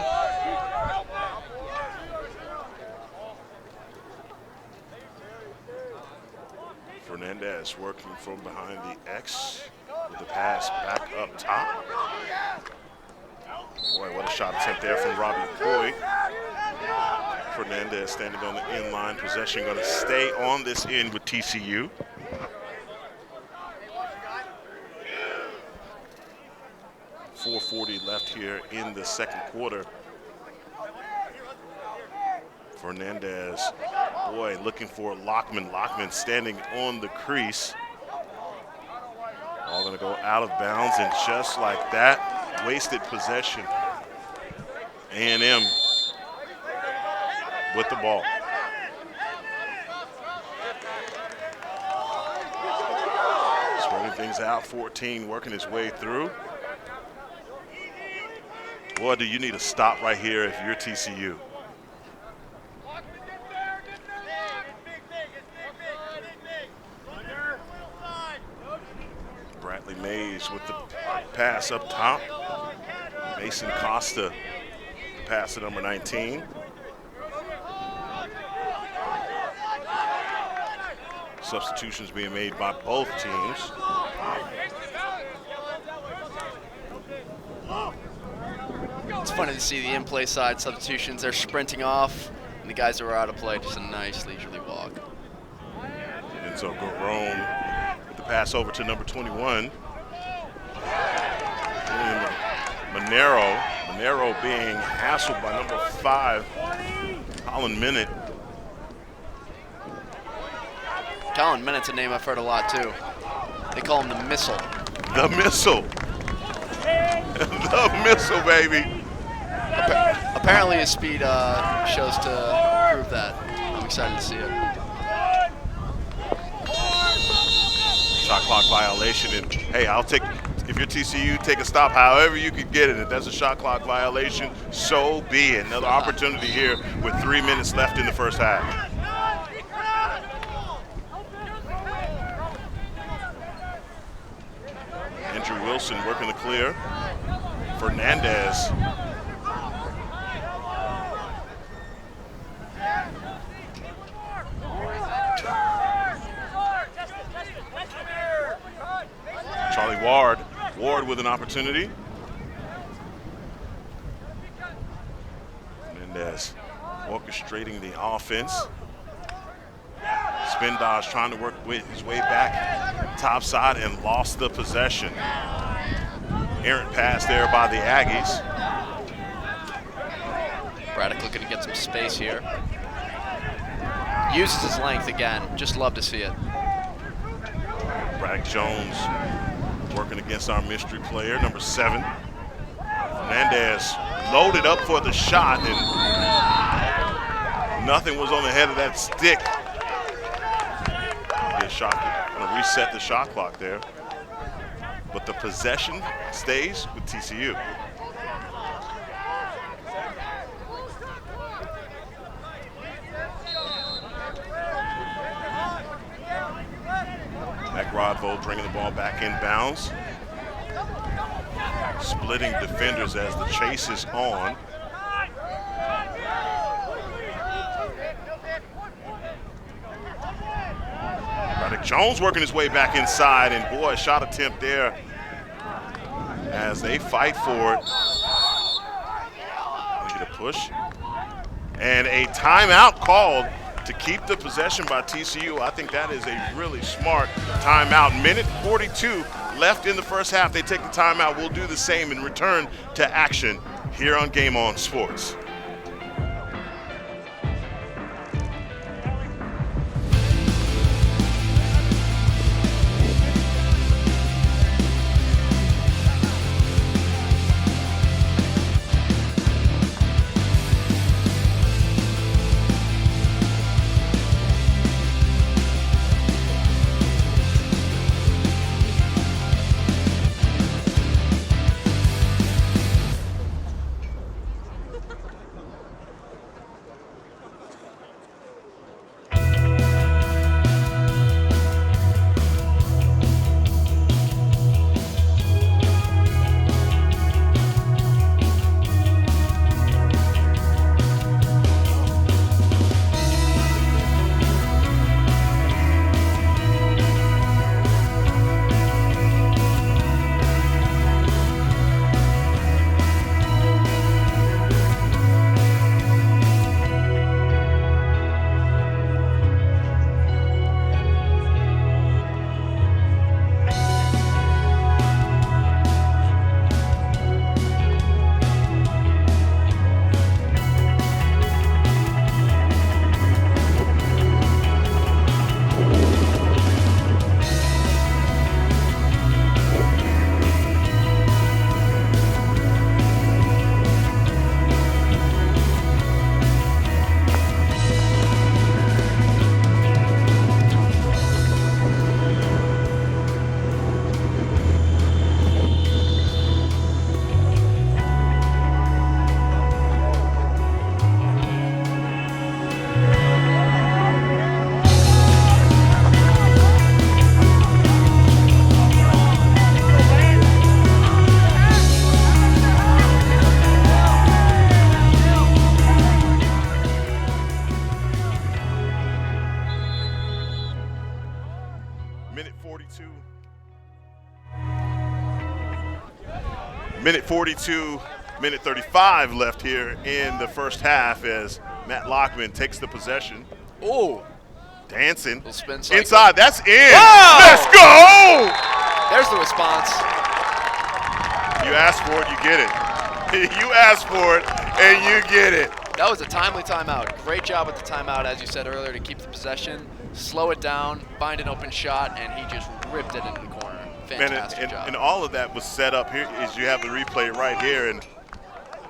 Fernandez working from behind the X with the pass back up top. Boy, what a shot attempt there from Robbie Hoyt. Fernandez standing on the inline. Possession going to stay on this end with TCU. .440 left here in the second quarter. Fernandez, boy, looking for Lockman. Lockman standing on the crease. All gonna go out of bounds, and just like that, wasted possession. A&M with the ball. Spreading things out, 14 working his way through. Boy, do you need a stop right here if you're TCU. Bradley Mays with the pass up top. Mason Costa, pass to number 19. Substitutions being made by both teams. It's funny to see the in-play side substitutions. They're sprinting off, and the guys that were out of play, just a nice leisurely walk. And so Garone with the pass over to number 21. Monero being hassled by number 5, Colin Minute. Colin Minute's a name I've heard a lot too. They call him the Missile. The Missile. The Missile, baby. Apparently his speed shows to prove that. I'm excited to see it. Shot clock violation, and hey, I'll take, if you're TCU, take a stop however you can get it. If that's a shot clock violation, so be it. Another opportunity here with 3 minutes left in the first half. Andrew Wilson working the clear. Fernandez. Charlie Ward with an opportunity. Fernandez orchestrating the offense. Spin dodge trying to work his way back top side and lost the possession. Errant pass there by the Aggies. Braddock looking to get some space here. Uses his length again. Just love to see it. Braddock Jones working against our mystery player, number 7. Fernandez loaded up for the shot, and nothing was on the head of that stick. Going to reset the shot clock there. But the possession stays with TCU. Mac Rodvold bringing the ball back in bounds. Splitting defenders as the chase is on. Braddock Jones working his way back inside, and boy, a shot attempt there as they fight for it. They get a push. And a timeout called to keep the possession by TCU. I think that is a really smart timeout. Minute 42 left in the first half. They take the timeout. We'll do the same and return to action here on Game On Sports. Minute 42. Minute 42, minute 35 left here in the first half as Matt Lockman takes the possession. Oh. Dancing. Inside. That's in. Whoa! Let's go! There's the response. You asked for it, you get it. You asked for it, and you get it. That was a timely timeout. Great job with the timeout, as you said earlier, to keep the possession, slow it down, find an open shot, and he just ripped it into the corner. Fantastic job. And all of that was set up here is you have the replay right here, and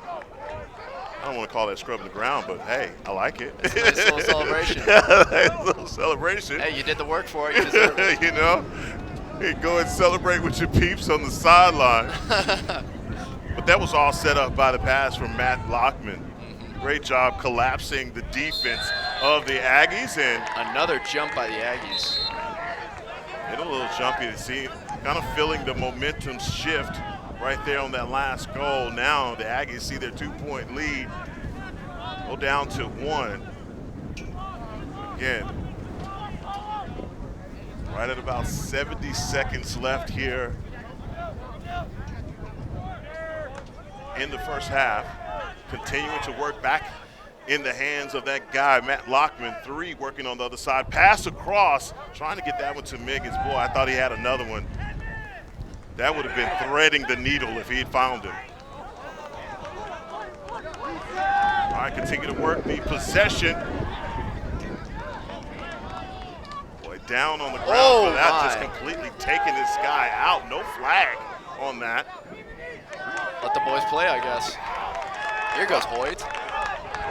I don't want to call that scrubbing the ground, but hey, I like it. It's a nice little celebration. Nice little celebration. Hey, you did the work for it. You deserve it. You know, hey, go and celebrate with your peeps on the sideline. But that was all set up by the pass from Matt Lockman. Great job collapsing the defense of the Aggies. And another jump by the Aggies. Hit a little jumpy to see, kind of feeling the momentum shift right there on that last goal. Now the Aggies see their 2-point lead go down to 1. Again, right at about 70 seconds left here in the first half. Continuing to work back in the hands of that guy, Matt Lockman. 3 working on the other side. Pass across, trying to get that one to Miggins. Boy, I thought he had another one. That would have been threading the needle if he had found him. All right, continue to work the possession. Boy, down on the ground for that, just completely taking this guy out. No flag on that. Let the boys play, I guess. Here goes Hoyt.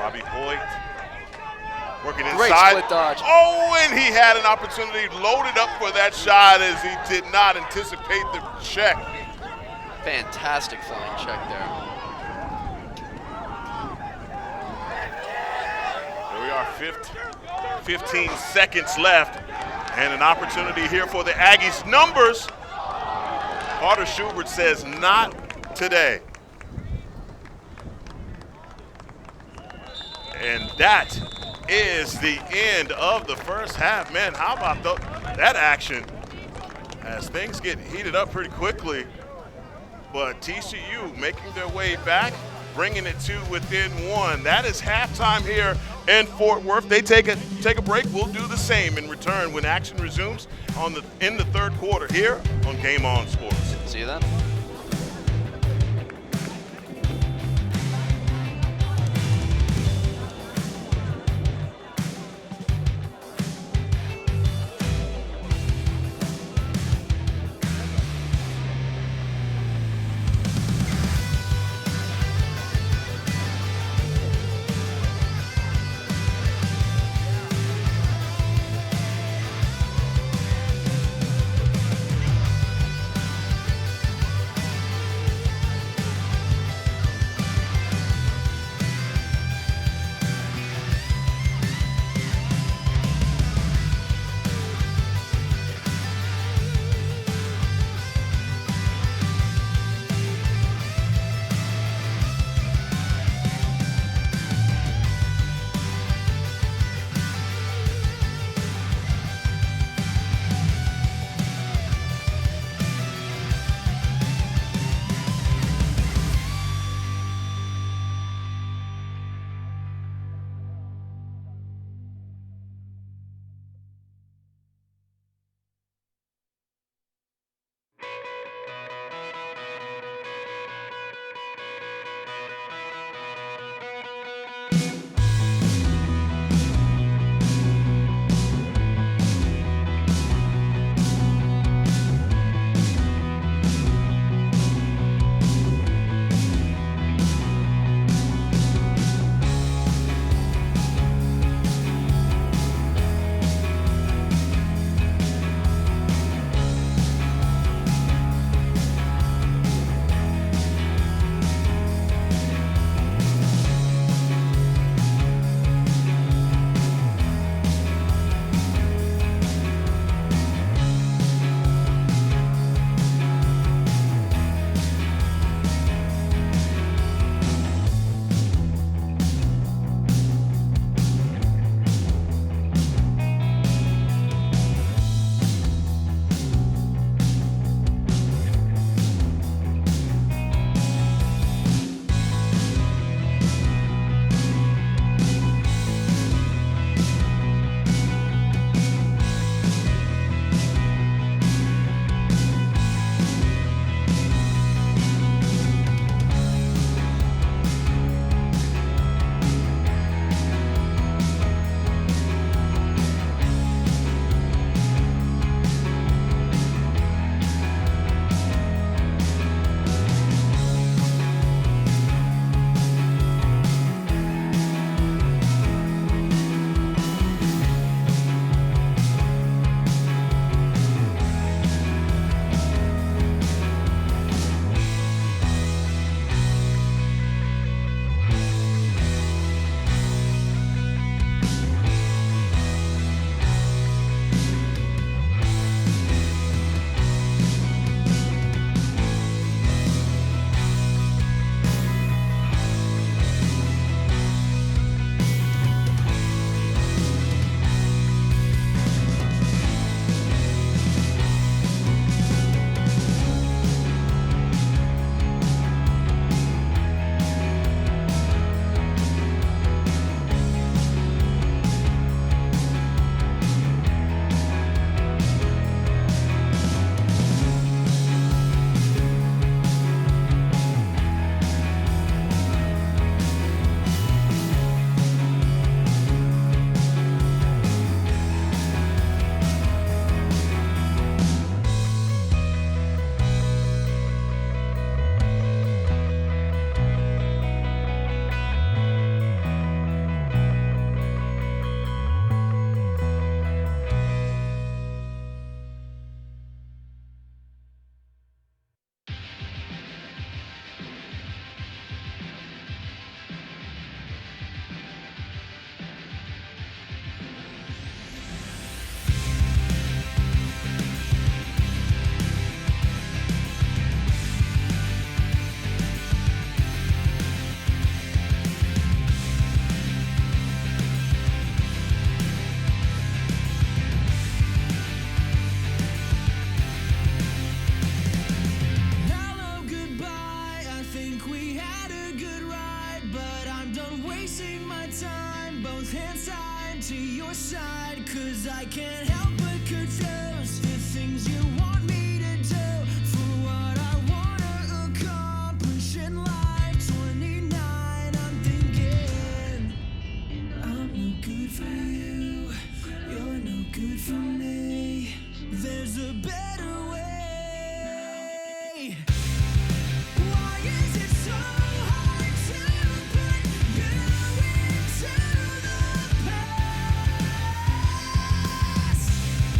Robbie Hoyt working inside. Great split dodge. Oh, and he had an opportunity loaded up for that shot as he did not anticipate the check. Fantastic flying check there. There we are, 15 seconds left, and an opportunity here for the Aggies. Numbers, Carter Schubert says not today. And that is the end of the first half. Man, how about that action as things get heated up pretty quickly. But TCU making their way back, bringing it to within 1. That is halftime here in Fort Worth. They take a break. We'll do the same in return when action resumes in the third quarter here on Game On Sports. See you then. I can't help but confuse the things you want me to do for what I wanna accomplish in life. 29, I'm thinking I'm no good for you, you're no good for me. There's a better way. Why is it so hard to put you into the past?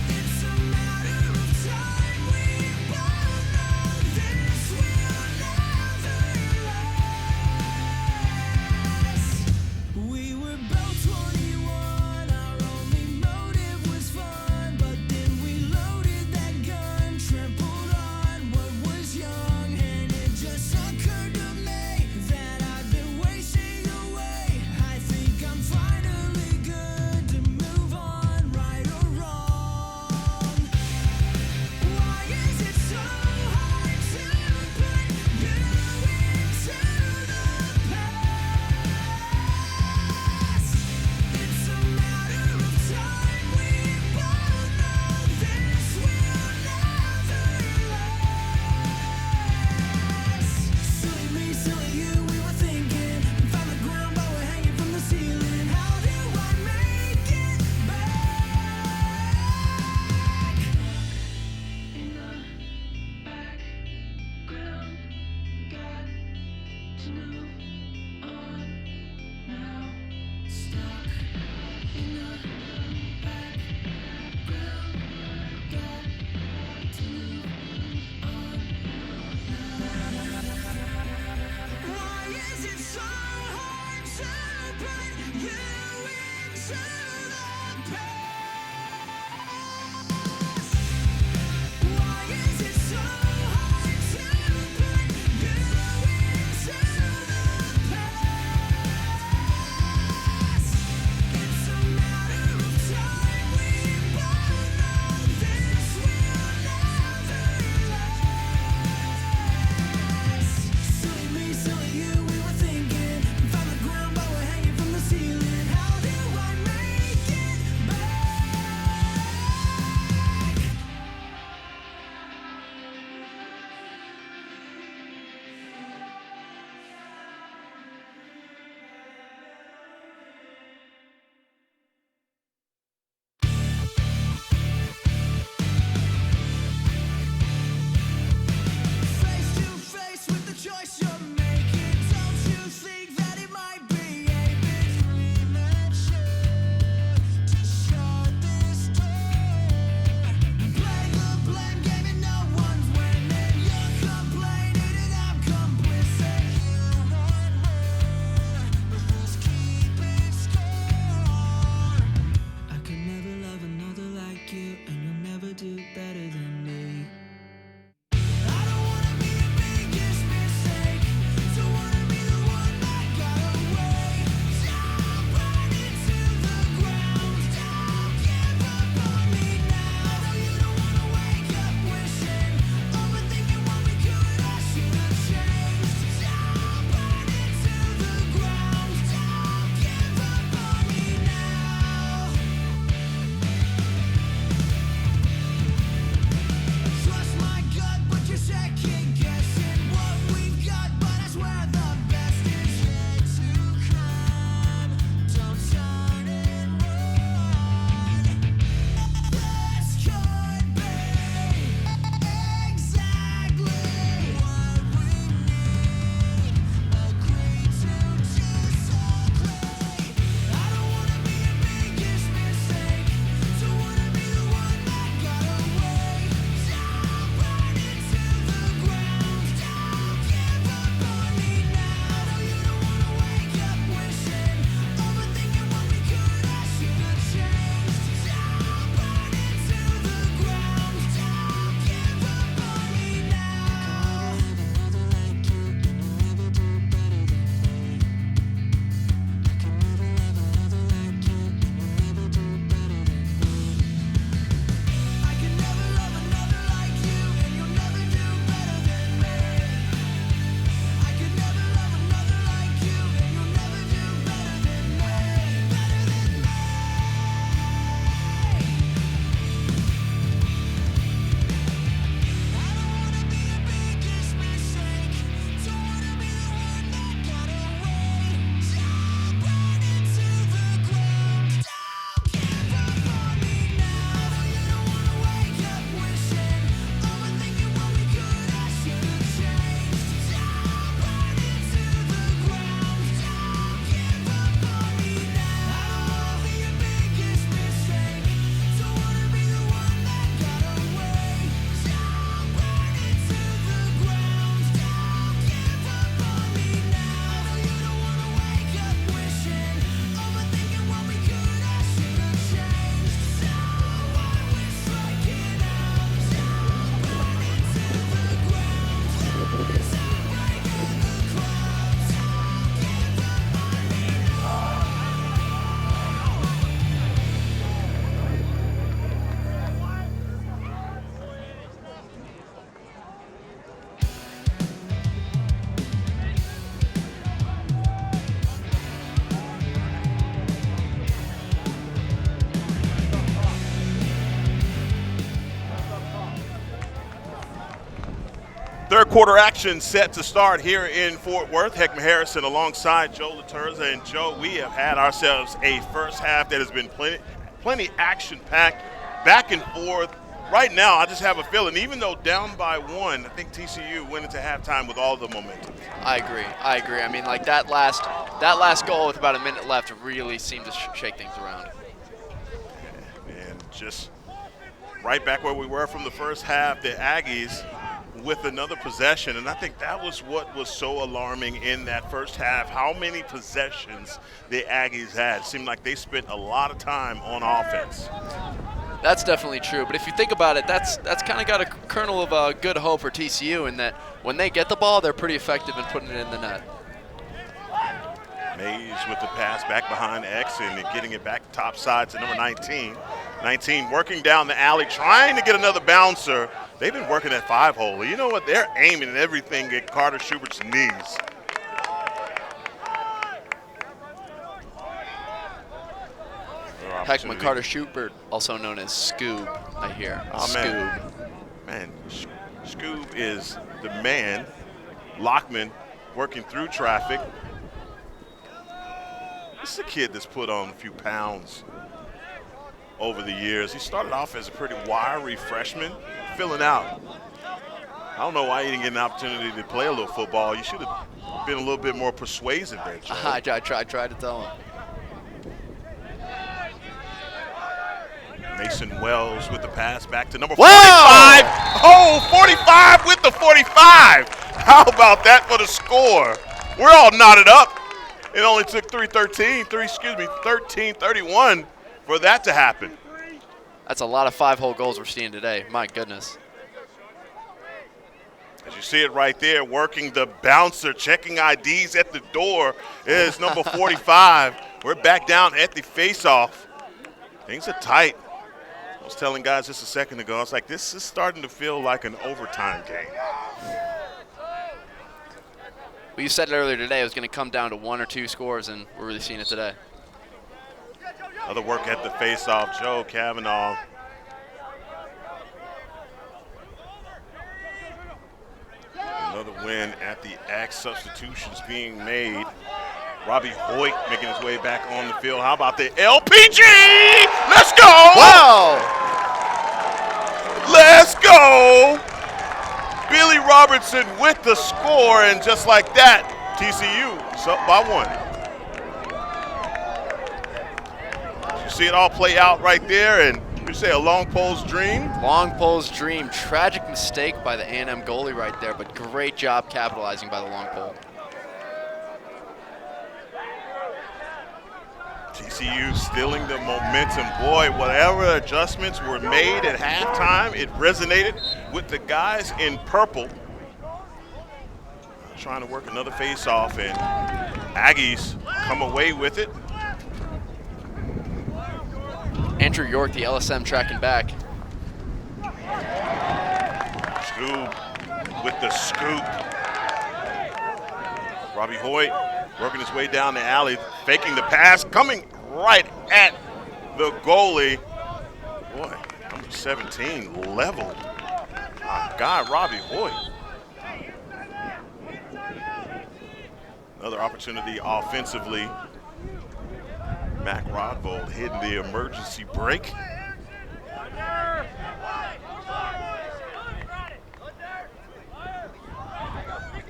It's a matter of time. We both know this will never last. We were both 21. Our only motive was fun, but then we loaded that gun, trampled on what was young, and it just occurred to me that I've been wasting away. I think I'm finally good to move on, right or wrong. Why is it so hard to put you into the past? It's a matter of time. We both know this will never last. Silly me, silly you, we were thinking. We found the ground, but we're hanging from the ceiling. How do I make it back? In the background, got to move on now. Stuck in the background, got to move on now. Why is it so hard to put you into the past? Why is it so hard to put you into the past? It's a matter of time. We both know this will never last. Silly me, silly you, we were thinking. We found the ground, but we're hanging from the ceiling. How do I make it back? Face to face with the choice you're making. Don't you think that it might be a bit premature to shut this door? Play the blame game and no one's winning. You're complaining and I'm complicit. You want more, but who's keeping score? I could never love another like you, and you'll never do better than me. I don't wanna be your biggest mistake. Don't wanna be the one that got away. Don't burn it to the ground. Don't give up on me now. I know you don't wanna wake up wishing, overthinking what we could or should have changed. Don't burn it to the ground. Don't give up on me now. Third quarter action set to start here in Fort Worth. Heckman Harrison alongside Joe Laturza. And Joe, we have had ourselves a first half that has been plenty action-packed, back and forth. Right now, I just have a feeling, even though down by one, I think TCU went into halftime with all the momentum. I agree. I mean, like that last goal with about a minute left really seemed to shake things around. And just right back where we were from the first half, the Aggies with another possession, and I think that was what was so alarming in that first half, how many possessions the Aggies had. It seemed like they spent a lot of time on offense. That's definitely true, but if you think about it, that's kind of got a kernel of good hope for TCU in that when they get the ball, they're pretty effective in putting it in the net. Mays with the pass back behind X and getting it back top side to number 19. 19 working down the alley, trying to get another bouncer. They've been working that 5-hole. You know what? They're aiming at everything at Carter Schubert's knees. Heckman Carter Schubert, also known as Scoob, I hear. Oh, Scoob. Man, Scoob is the man. Lockman working through traffic. This is a kid that's put on a few pounds over the years. He started off as a pretty wiry freshman, filling out. I don't know why he didn't get an opportunity to play a little football. You should have been a little bit more persuasive there, Joe. I tried to tell him. Mason Wells with the pass back to number 45. Oh, 45 with the 45. How about that for the score? We're all knotted up. It only took 13:31 for that to happen. That's a lot of 5-hole goals we're seeing today. My goodness. As you see it right there, working the bouncer, checking IDs at the door is number 45. We're back down at the face-off. Things are tight. I was telling guys just a second ago, I was like, this is starting to feel like an overtime game. Well, you said it earlier today, it was going to come down to 1 or 2 scores, and we're really seeing it today. Other work at the face-off, Joe Kavanaugh. Another win at the X. Substitutions being made. Robbie Hoyt making his way back on the field. How about the LPG? Let's go! Wow! Let's go! Billy Robertson with the score, and just like that, TCU is up by 1. You see it all play out right there, and you say a long pole's dream? Long pole's dream. Tragic mistake by the A&M goalie right there, but great job capitalizing by the long pole. TCU stealing the momentum. Boy, whatever adjustments were made at halftime, it resonated with the guys in purple. Trying to work another face-off, and Aggies come away with it. Andrew York, the LSM, tracking back. Scoob with the scoop. Robbie Hoyt working his way down the alley, faking the pass, coming right at the goalie. Boy, number 17 leveled. My God, Robbie Hoyt. Another opportunity offensively. Mac Rodvold hitting the emergency brake.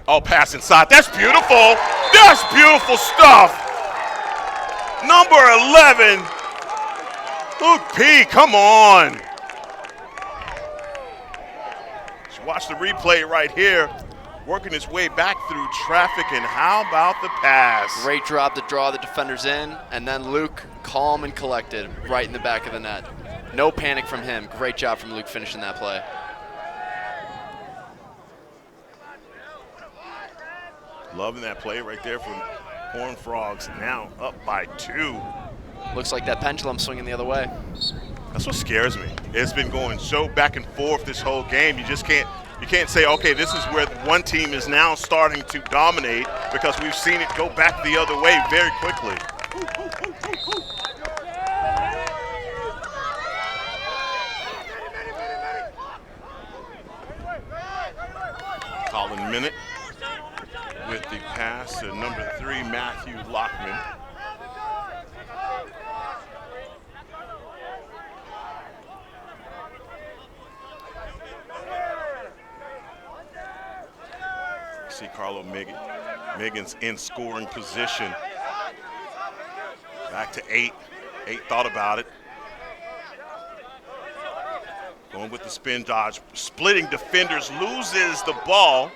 Oh, pass inside. That's beautiful. That's beautiful stuff. Number 11, Luke P. Come on. Just watch the replay right here. Working his way back through traffic, and how about the pass? Great drop to draw the defenders in, and then Luke, calm and collected, right in the back of the net. No panic from him. Great job from Luke finishing that play. Loving that play right there from Horned Frogs, now up by 2. Looks like that pendulum swinging the other way. That's what scares me. It's been going so back and forth this whole game. You just can't say, okay, this is where one team is now starting to dominate, because we've seen it go back the other way very quickly. Marlon Minute with the pass to number 3, Matthew Lockman. See Carlo Miggins in scoring position. Back to 8. 8 thought about it. Going with the spin dodge. Splitting defenders, loses the ball.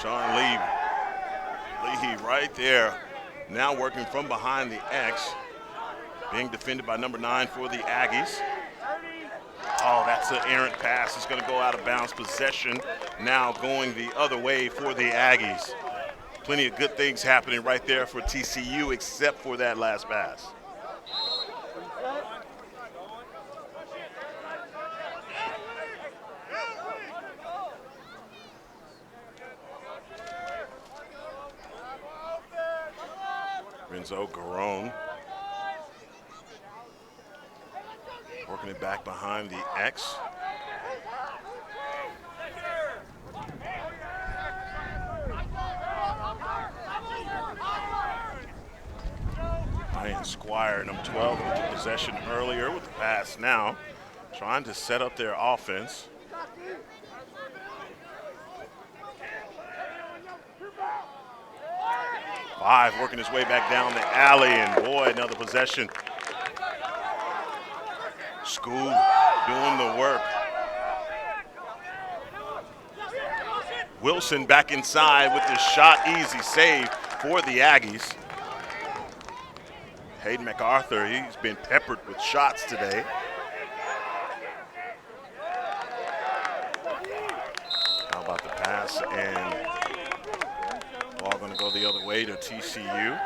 Sean Lee right there. Now working from behind the X. Being defended by number 9 for the Aggies. Oh, that's an errant pass. It's going to go out of bounds. Possession now going the other way for the Aggies. Plenty of good things happening right there for TCU except for that last pass. Renzo Garone working it back behind the X. Ryan Squire, number 12, with the possession earlier with the pass now. Trying to set up their offense. Five working his way back down the alley, and boy, another possession. School doing the work. Wilson back inside with the shot, easy save for the Aggies. Hayden MacArthur, he's been peppered with shots today. How about the pass, and ball going to go the other way to TCU.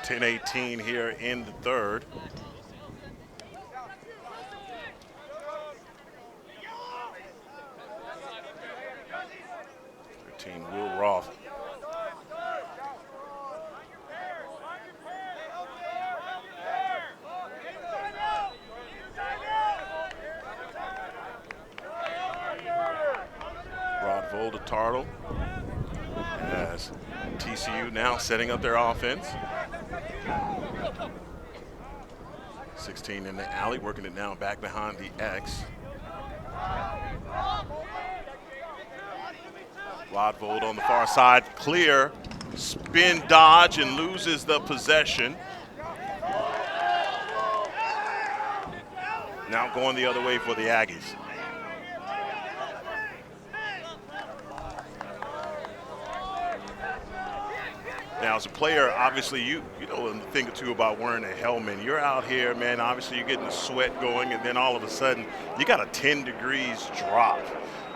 10-18 here in the third. Will Roth. Rod Volda-Tartle as TCU now setting up their offense. 16 in the alley, working it now back behind the X. Rodvold on the far side, clear, spin dodge, and loses the possession. Now going the other way for the Aggies. Now, as a player, obviously you know a thing or two about wearing a helmet. You're out here, man, obviously you're getting the sweat going, and then all of a sudden you got a 10 degrees drop.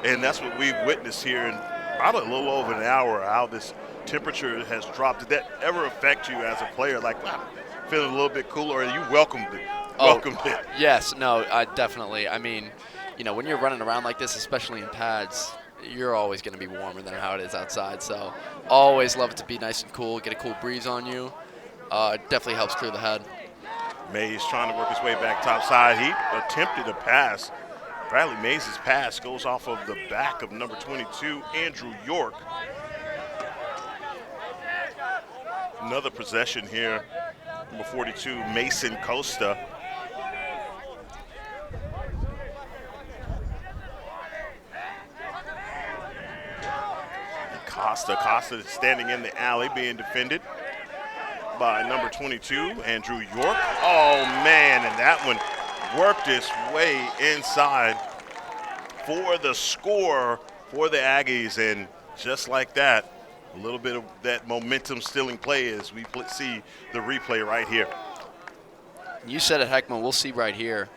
And that's what we've witnessed here in probably a little over an hour, how this temperature has dropped. Did that ever affect you as a player? Like, wow, feeling a little bit cooler, or you welcomed it? It? Yes, no, definitely. I mean, you know, when you're running around like this, especially in pads, you're always going to be warmer than how it is outside. So always love it to be nice and cool, get a cool breeze on you. It definitely helps clear the head. Mays trying to work his way back top side. He attempted a pass. Bradley Mays' pass goes off of the back of number 22, Andrew York. Another possession here, number 42, Mason Costa. Costa standing in the alley, being defended by number 22, Andrew York. Oh, man, and that one worked its way inside for the score for the Aggies. And just like that, a little bit of that momentum still in play as we see the replay right here. You said it, Heckman. We'll see right here.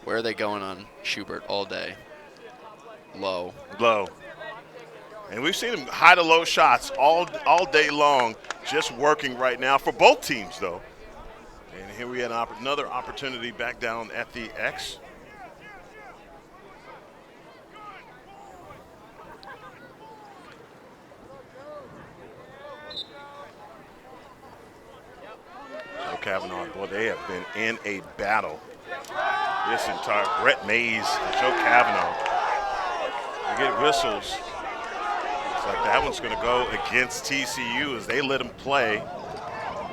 Where are they going on Schubert all day? Low. And we've seen him high to low shots all day long, just working right now for both teams, though. And here we had another opportunity back down at the X. Joe Kavanaugh, boy, they have been in a battle this entire Brett Mays, Joe Cavanaugh. They get whistles. Looks like that one's going to go against TCU as they let him play.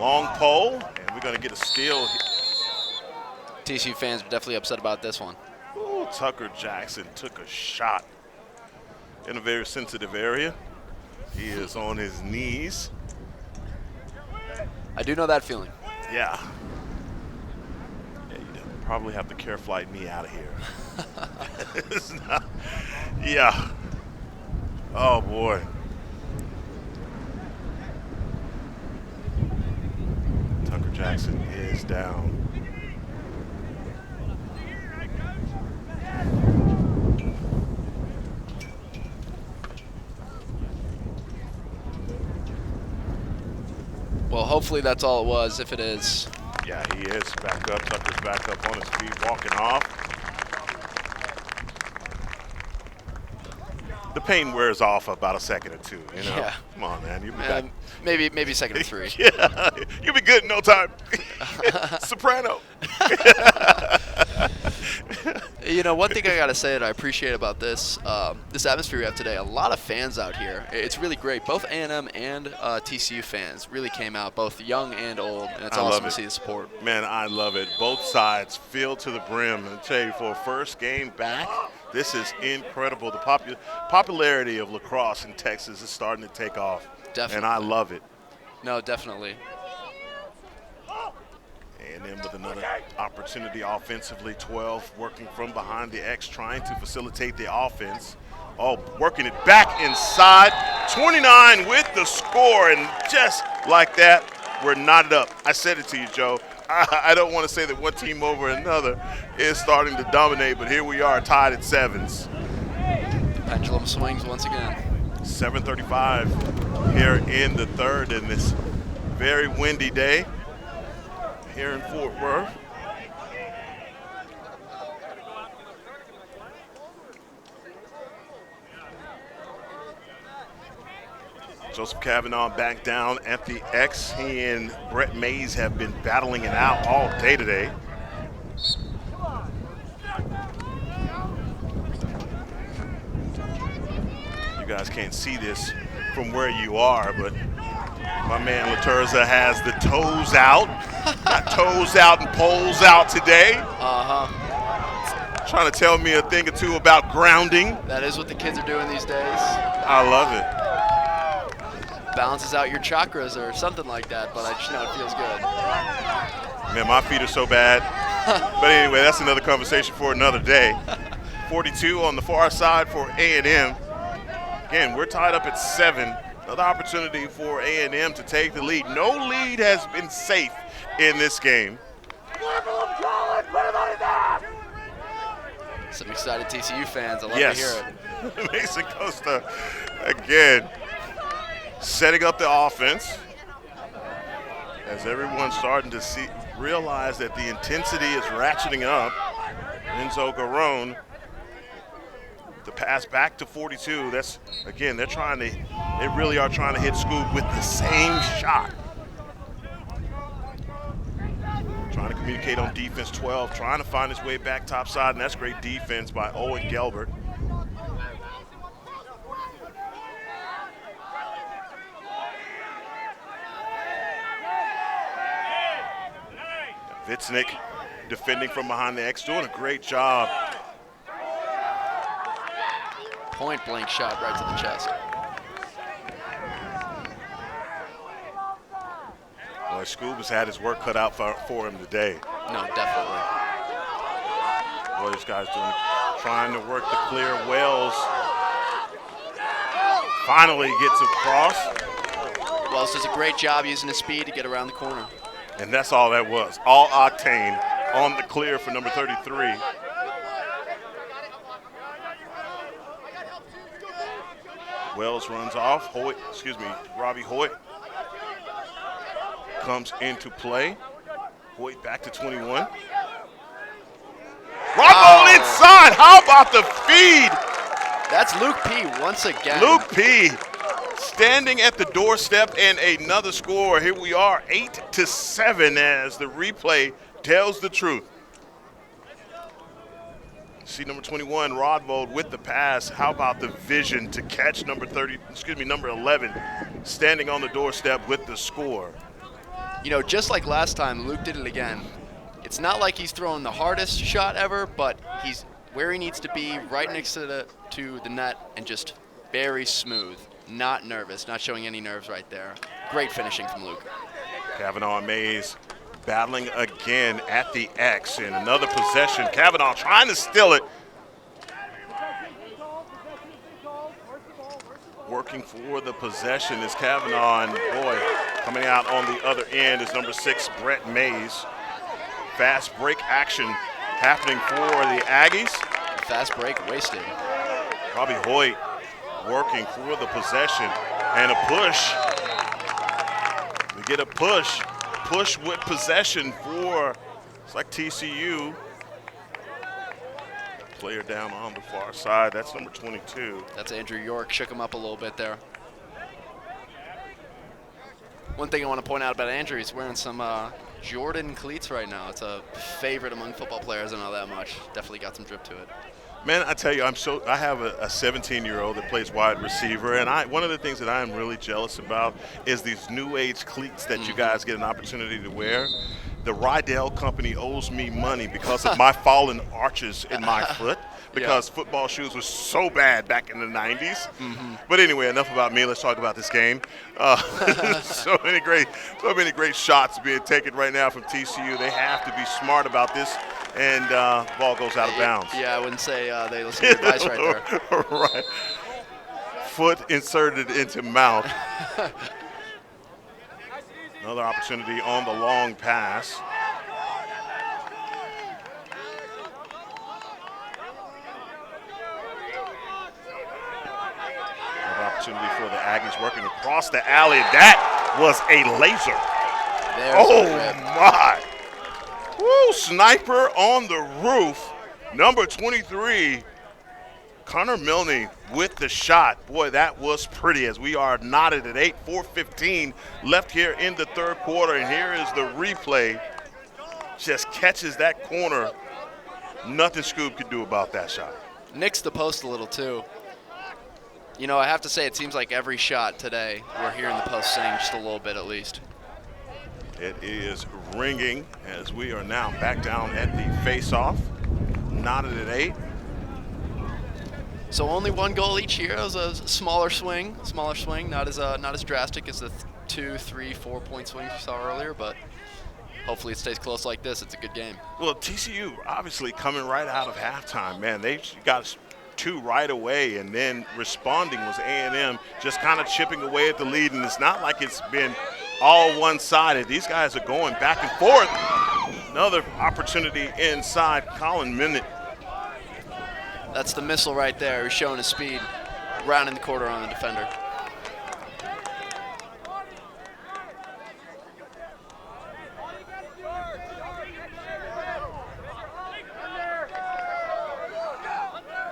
Long pole, and we're going to get a steal. TCU fans are definitely upset about this one. Ooh, Tucker Jackson took a shot in a very sensitive area. He is on his knees. I do know that feeling. Yeah. Yeah, you probably have to care flight me out of here. It's not, yeah. Oh, boy. Tucker Jackson is down. Well, hopefully that's all it was, if it is. Yeah, he is back up. Tucker's back up on his feet, walking off. The pain wears off about a second or two, you know? Yeah. Come on, man. You'll be back. Maybe second or three. Yeah, you'll be good in no time. Soprano. You know, one thing I got to say that I appreciate about this atmosphere we have today, a lot of fans out here. It's really great. Both A&M and TCU fans really came out, both young and old, and it's awesome to see the support. Man, I love it. Both sides filled to the brim. And I tell you, for a first game back, this is incredible. The popularity of lacrosse in Texas is starting to take off. Definitely. And I love it. No, definitely. And then with another opportunity offensively, 12 working from behind the X, trying to facilitate the offense. Oh, working it back inside. 29 with the score, and just like that, we're knotted up. I said it to you, Joe. I don't want to say that one team over another is starting to dominate, but here we are tied at 7s. Pendulum swings once again. 7:35 here in the third in this very windy day here in Fort Worth. Joseph Cavanaugh back down at the X. He and Brett Mays have been battling it out all day today. You guys can't see this from where you are, but my man Laturza has the toes out. Got toes out and poles out today. Trying to tell me a thing or two about grounding. That is what the kids are doing these days. I love it. Balances out your chakras or something like that, but I just know it feels good. Man, my feet are so bad. But anyway, that's another conversation for another day. 42 on the far side for A&M. Again, we're tied up at 7. Another opportunity for A&M to take the lead. No lead has been safe in this game. Some excited TCU fans. I love to hear it. Mason Costa, again, setting up the offense. As everyone's starting to realize that the intensity is ratcheting up. Enzo Garone. The pass back to 42. That's, again, they really are trying to hit Scoob with the same shot. Trying to communicate on defense. 12 trying to find his way back topside, and that's great defense by Owen Gelbert. Vitznick defending from behind the X, doing a great job. Point blank shot right to the chest. Boy, Scoob has had his work cut out for him today. No, definitely. Boy, this guy's trying to work the clear. Wells finally gets across. Wells does a great job using his speed to get around the corner. And that's all that was. All octane on the clear for number 33. Wells runs off. Robbie Hoyt comes into play. Hoyt back to 21. Rock inside. How about the feed? That's Luke P. once again. Luke P. standing at the doorstep, and another score. Here we are, 8-7, as the replay tells the truth. See number 21, Rodvold with the pass. How about the vision to catch number 11, standing on the doorstep with the score. You know, just like last time, Luke did it again. It's not like he's throwing the hardest shot ever, but he's where he needs to be, right next to the net, and just very smooth, not nervous, not showing any nerves right there. Great finishing from Luke. Kavanaugh and Mays battling again at the X in another possession. Kavanaugh trying to steal it. Working for the possession is Kavanaugh, and boy, coming out on the other end is number 6, Brett Mays. Fast break action happening for the Aggies. Fast break wasted. Robbie Hoyt working for the possession, and a push. We get a push with possession for, it's like TCU. Player down on the far side, that's number 22. That's Andrew York, shook him up a little bit there. One thing I want to point out about Andrew, he's wearing some Jordan cleats right now. It's a favorite among football players, I know that much. Definitely got some drip to it. Man, I tell you, I have a 17-year-old that plays wide receiver, and one of the things that I am really jealous about is these new age cleats that you guys get an opportunity to wear. The Rydell company owes me money because of my fallen arches in my foot, because football shoes were so bad back in the 90s. But anyway, enough about me. Let's talk about this game. So many great shots being taken right now from TCU. They have to be smart about this, and ball goes out of bounds. Yeah, I wouldn't say they listen to your advice right there. Right. Foot inserted into mouth. Another opportunity on the long pass. Another opportunity for the Aggies working across the alley. That was a laser. My. Woo, sniper on the roof. Number 23, Connor Milne with the shot. Boy, that was pretty, as we are knotted at 4:15 left here in the third quarter. And here is the replay. Just catches that corner. Nothing Scoob could do about that shot. Nicks the post a little, too. You know, I have to say, it seems like every shot today, we're hearing the post sing just a little bit at least. It is ringing as we are now back down at the face-off. Knotted at 8. So only one goal each here. It was a smaller swing, not as drastic as the 2, 3, 4 point swings we saw earlier, but hopefully it stays close like this. It's a good game. Well, TCU obviously coming right out of halftime, man. They got 2 right away, and then responding was A&M, just kind of chipping away at the lead, and it's not like it's been all one-sided. These guys are going back and forth. Another opportunity inside. Colin Minute. That's the missile right there. He's showing his speed, rounding the corner on the defender.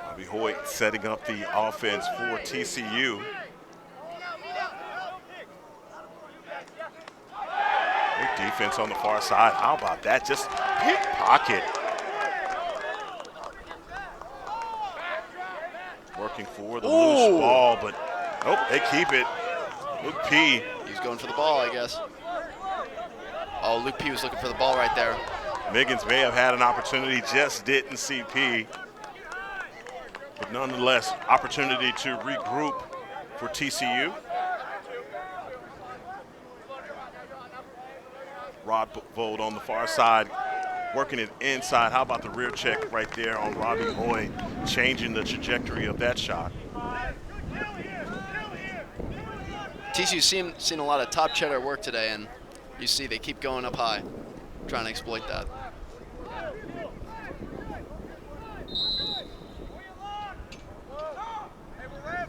Bobby Hoyt setting up the offense for TCU. Great defense on the far side. How about that? Just pickpocket. Working for the loose ball, but they keep it. Luke P. He's going for the ball, I guess. Oh, Luke P was looking for the ball right there. Miggins may have had an opportunity, just didn't see P. But nonetheless, opportunity to regroup for TCU. Rod Vold on the far side, working it inside. How about the rear check right there on Robbie Hoy, changing the trajectory of that shot. TCU's seen a lot of top cheddar work today, and you see they keep going up high, trying to exploit that.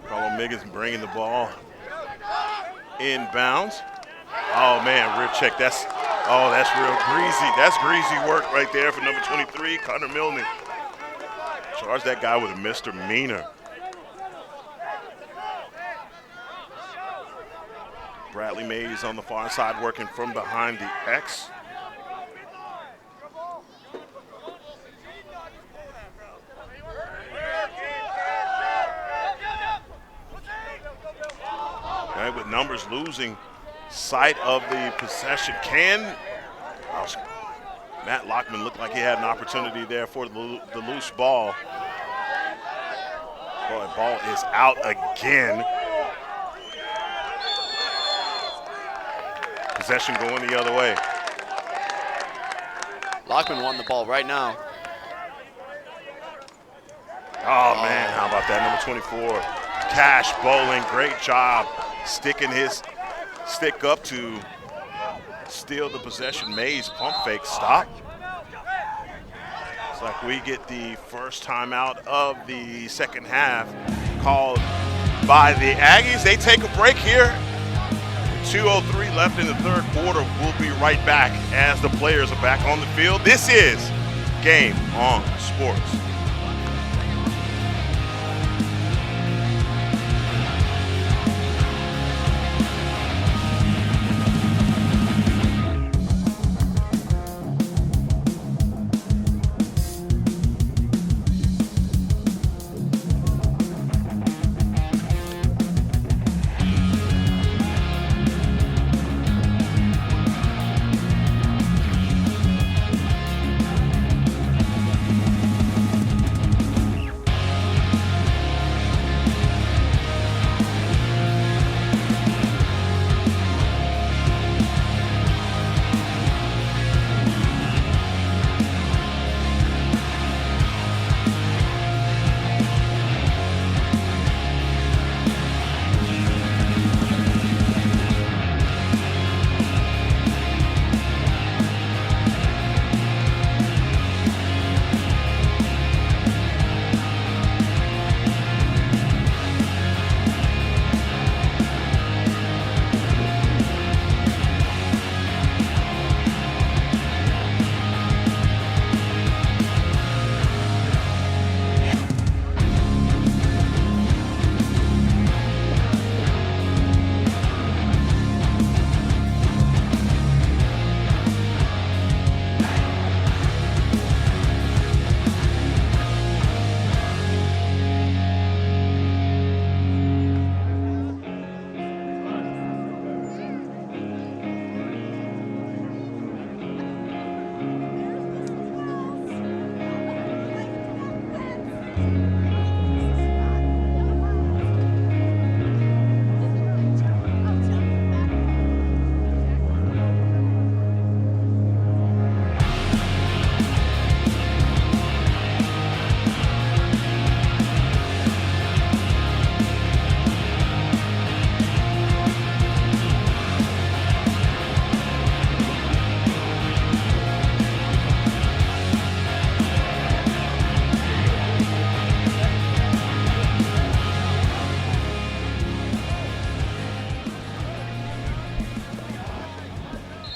Carlo Miggins bringing the ball inbounds. Oh man, rear check. That's real greasy. That's greasy work right there for number 23, Connor Milne. Charge that guy with a misdemeanor. Bradley Mays on the far side working from behind the X. but numbers losing sight of the possession. Matt Lockman looked like he had an opportunity there for the loose ball. Boy, ball is out again. Possession going the other way. Lockman won the ball right now. Oh, man, how about that? Number 24, Cash Bowling. Great job sticking his stick up to steal the possession. Mays pump fake stop. It's like we get the first timeout of the second half called by the Aggies. They take a break here. 2:03 left in the third quarter. We'll be right back as the players are back on the field. This is Game On Sports.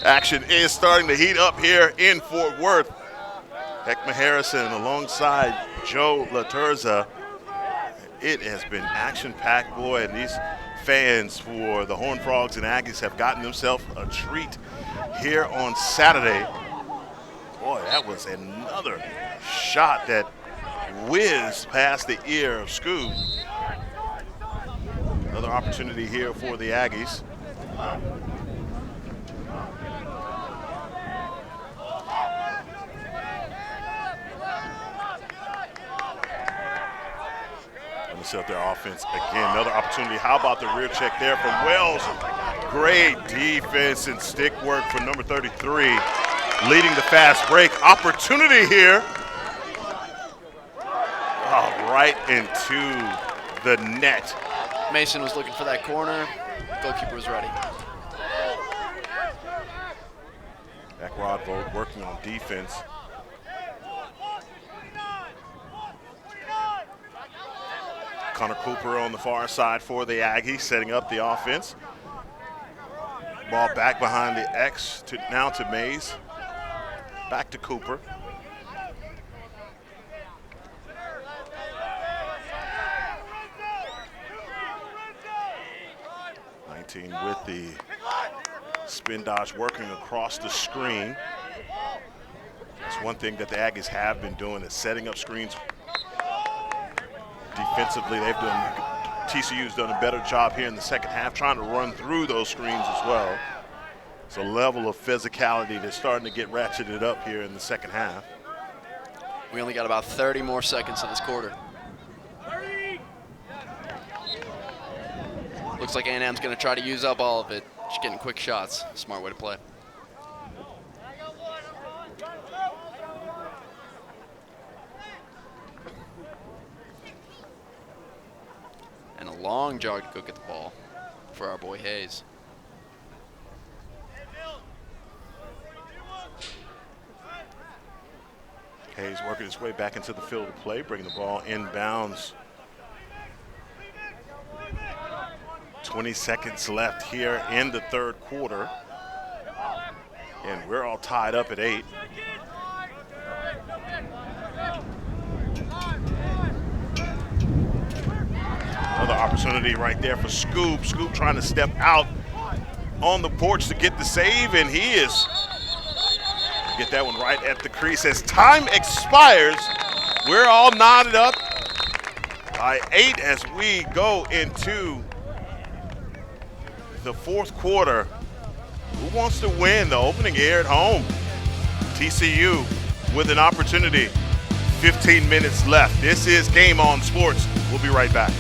Action is starting to heat up here in Fort Worth. Heckma Harrison alongside Joe Laturza. It has been action-packed, boy, and these fans for the Horned Frogs and Aggies have gotten themselves a treat here on Saturday. Boy, that was another shot that whizzed past the ear of Scoot. Another opportunity here for the Aggies. Set their offense again. Another opportunity. How about the rear check there from Wells? Great defense and stick work for number 33, leading the fast break. Opportunity here. Oh, right into the net. Mason was looking for that corner. Goalkeeper was ready. Beck Rodvold working on defense. Connor Cooper on the far side for the Aggies, setting up the offense. Ball back behind the X, now to Mays. Back to Cooper. With the spin dodge working across the screen. That's one thing that the Aggies have been doing, is setting up screens defensively. They've done TCU's done a better job here in the second half trying to run through those screens as well. It's a level of physicality that's starting to get ratcheted up here in the second half. We only got about 30 more seconds of this quarter. Looks like A&M's going to try to use up all of it. Just getting quick shots. Smart way to play. And a long jog to go get the ball for our boy Hayes. Hayes working his way back into the field of play, bringing the ball inbounds. 20 seconds left here in the third quarter. And we're all tied up at 8. Another opportunity right there for Scoop. Scoop trying to step out on the porch to get the save, and he is get that one right at the crease. As time expires, we're all knotted up by 8 as we go into the fourth quarter. Who wants to win the opening air at home? TCU with an opportunity. 15 minutes left. This is Game On Sports. We'll be right back.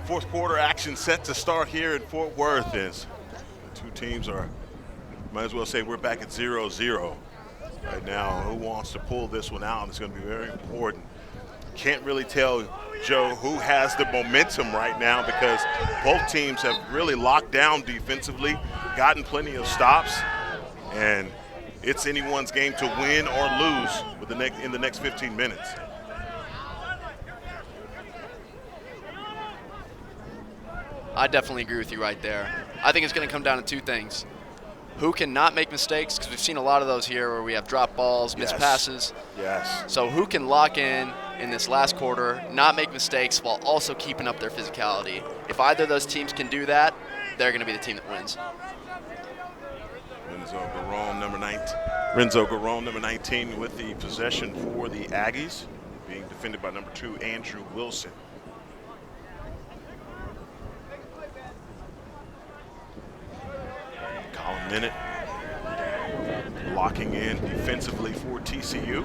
Fourth quarter action set to start here in Fort Worth as the two teams are, might as well say we're back at 0-0 right now. Who wants to pull this one out? It's going to be very important. Can't really tell, Joe, who has the momentum right now because both teams have really locked down defensively, gotten plenty of stops, and it's anyone's game to win or lose with in the next 15 minutes. I definitely agree with you right there. I think it's going to come down to two things. Who can not make mistakes? Because we've seen a lot of those here where we have drop balls, missed passes. Yes. So who can lock in this last quarter, not make mistakes while also keeping up their physicality? If either of those teams can do that, they're going to be the team that wins. Renzo Garone, number 19, with the possession for the Aggies, being defended by number 2, Andrew Wilson. Colin Minute locking in defensively for TCU.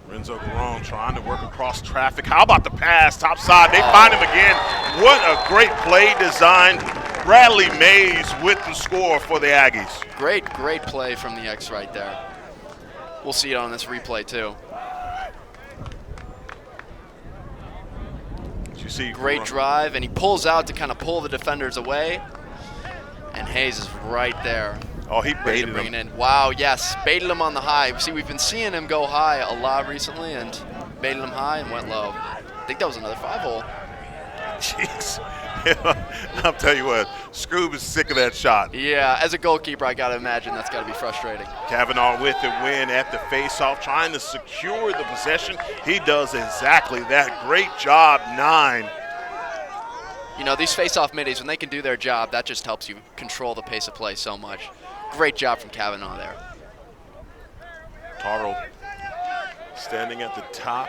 Renzo Garone trying to work across traffic. How about the pass, top side? They find him again. What a great play design. Bradley Mays with the score for the Aggies. Great play from the X right there. We'll see it on this replay too. You see, great drive, and he pulls out to kind of pull the defenders away. And Hayes is right there. Oh, he baited him. In. Wow, yes, baited him on the high. See, we've been seeing him go high a lot recently, and baited him high and went low. I think that was another 5-hole. Jeez. I'll tell you what, Scoob is sick of that shot. Yeah, as a goalkeeper, I got to imagine that's got to be frustrating. Kavanaugh with the win at the faceoff, trying to secure the possession. He does exactly that. Great job, 9. You know, these face-off middies, when they can do their job, that just helps you control the pace of play so much. Great job from Kavanaugh there. Taro standing at the top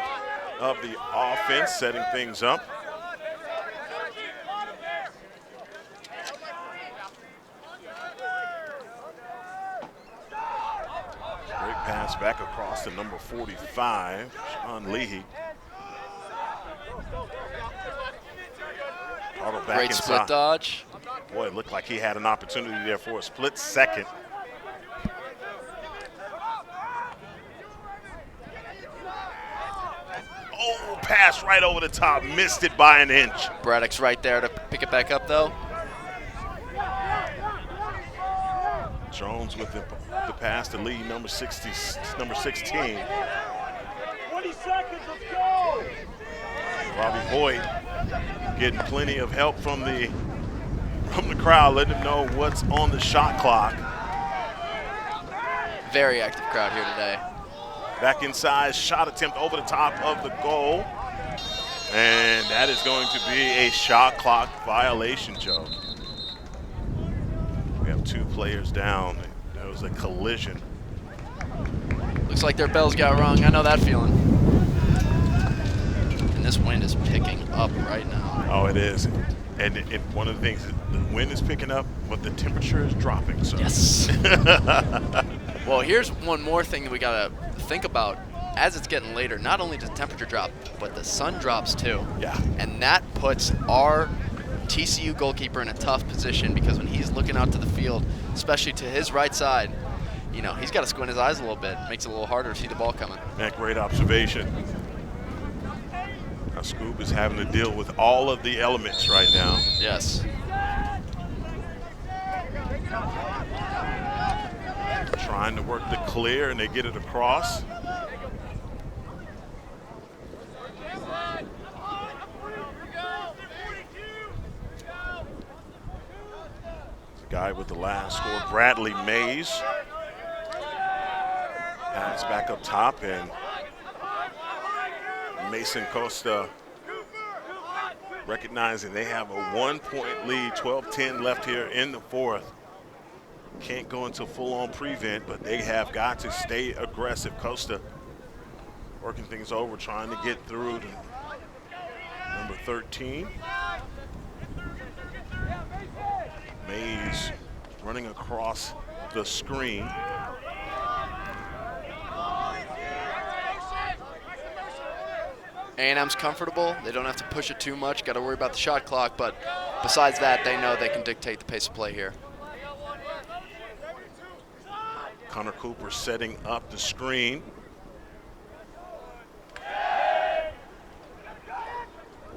of the offense, setting things up. Great pass back across to number 45, Sean Leahy. Taro back Great inside. split dodge. Boy, it looked like he had an opportunity there for a split second. Oh, pass right over the top, missed it by an inch. Braddock's right there to pick it back up, though. Jones with the pass to lead number 16. 20 seconds, let's go. Robbie Hoyt getting plenty of help from the crowd, letting them know what's on the shot clock. Very active crowd here today. Back inside, shot attempt over the top of the goal. And that is going to be a shot clock violation, Joe. We have 2 players down. There was a collision. Looks like their bells got rung. I know that feeling. And this wind is picking up right now. Oh, it is. And one of the things, the wind is picking up, but the temperature is dropping. So. Yes. Well, here's one more thing that we got to think about. As it's getting later, not only does the temperature drop, but the sun drops too. Yeah. And that puts our TCU goalkeeper in a tough position, because when he's looking out to the field, especially to his right side, you know, he's got to squint his eyes a little bit. Makes it a little harder to see the ball coming. Yeah, great observation. Now Scoob is having to deal with all of the elements right now. Yes. Trying to work the clear, and they get it across. The guy with the last score, Bradley Mays. Pass back up top, and Mason Costa recognizing they have a 1-point lead, 12-10 left here in the 4th. Can't go into full-on prevent, but they have got to stay aggressive. Costa working things over, trying to get through to number 13. Mays running across the screen. A&M's comfortable. They don't have to push it too much. Got to worry about the shot clock, but besides that, they know they can dictate the pace of play here. Connor Cooper setting up the screen.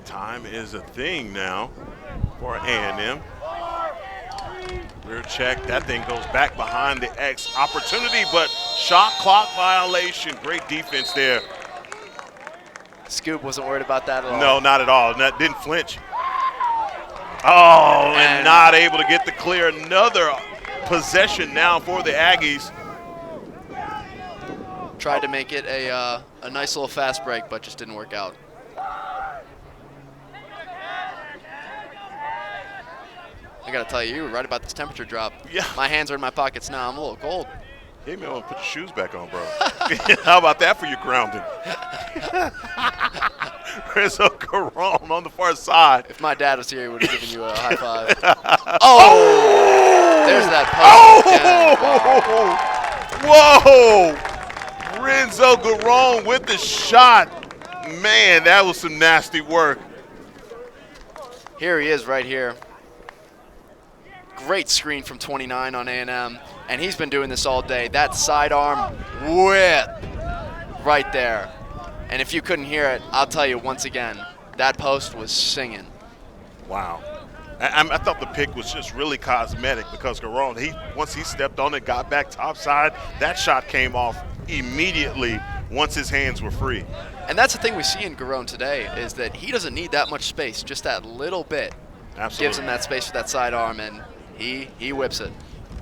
Time is a thing now for A&M. Rear check, that thing goes back behind the X. Opportunity, but shot clock violation. Great defense there. Scoob wasn't worried about that at all. No, not at all. That didn't flinch. Oh, and not able to get the clear. Another possession now for the Aggies. Tried to make it a nice little fast break, but just didn't work out. I gotta tell you, you were right about this temperature drop. Yeah. My hands are in my pockets now. I'm a little cold. Hey, man, put your shoes back on, bro. How about that for your grounding? Rizzo Caron on the far side. If my dad was here, he would have given you a high five. Oh! There's that post. Oh! Whoa! Renzo Garone with the shot. Man, that was some nasty work. Here he is right here. Great screen from 29 on A&M, and he's been doing this all day. That sidearm whip right there. And if you couldn't hear it, I'll tell you once again, that post was singing. Wow. I thought the pick was just really cosmetic because Garone, once he stepped on it, got back topside, that shot came off immediately once his hands were free. And that's the thing we see in Garone today is that he doesn't need that much space, just that little bit. Absolutely. Gives him that space for that sidearm, and he whips it.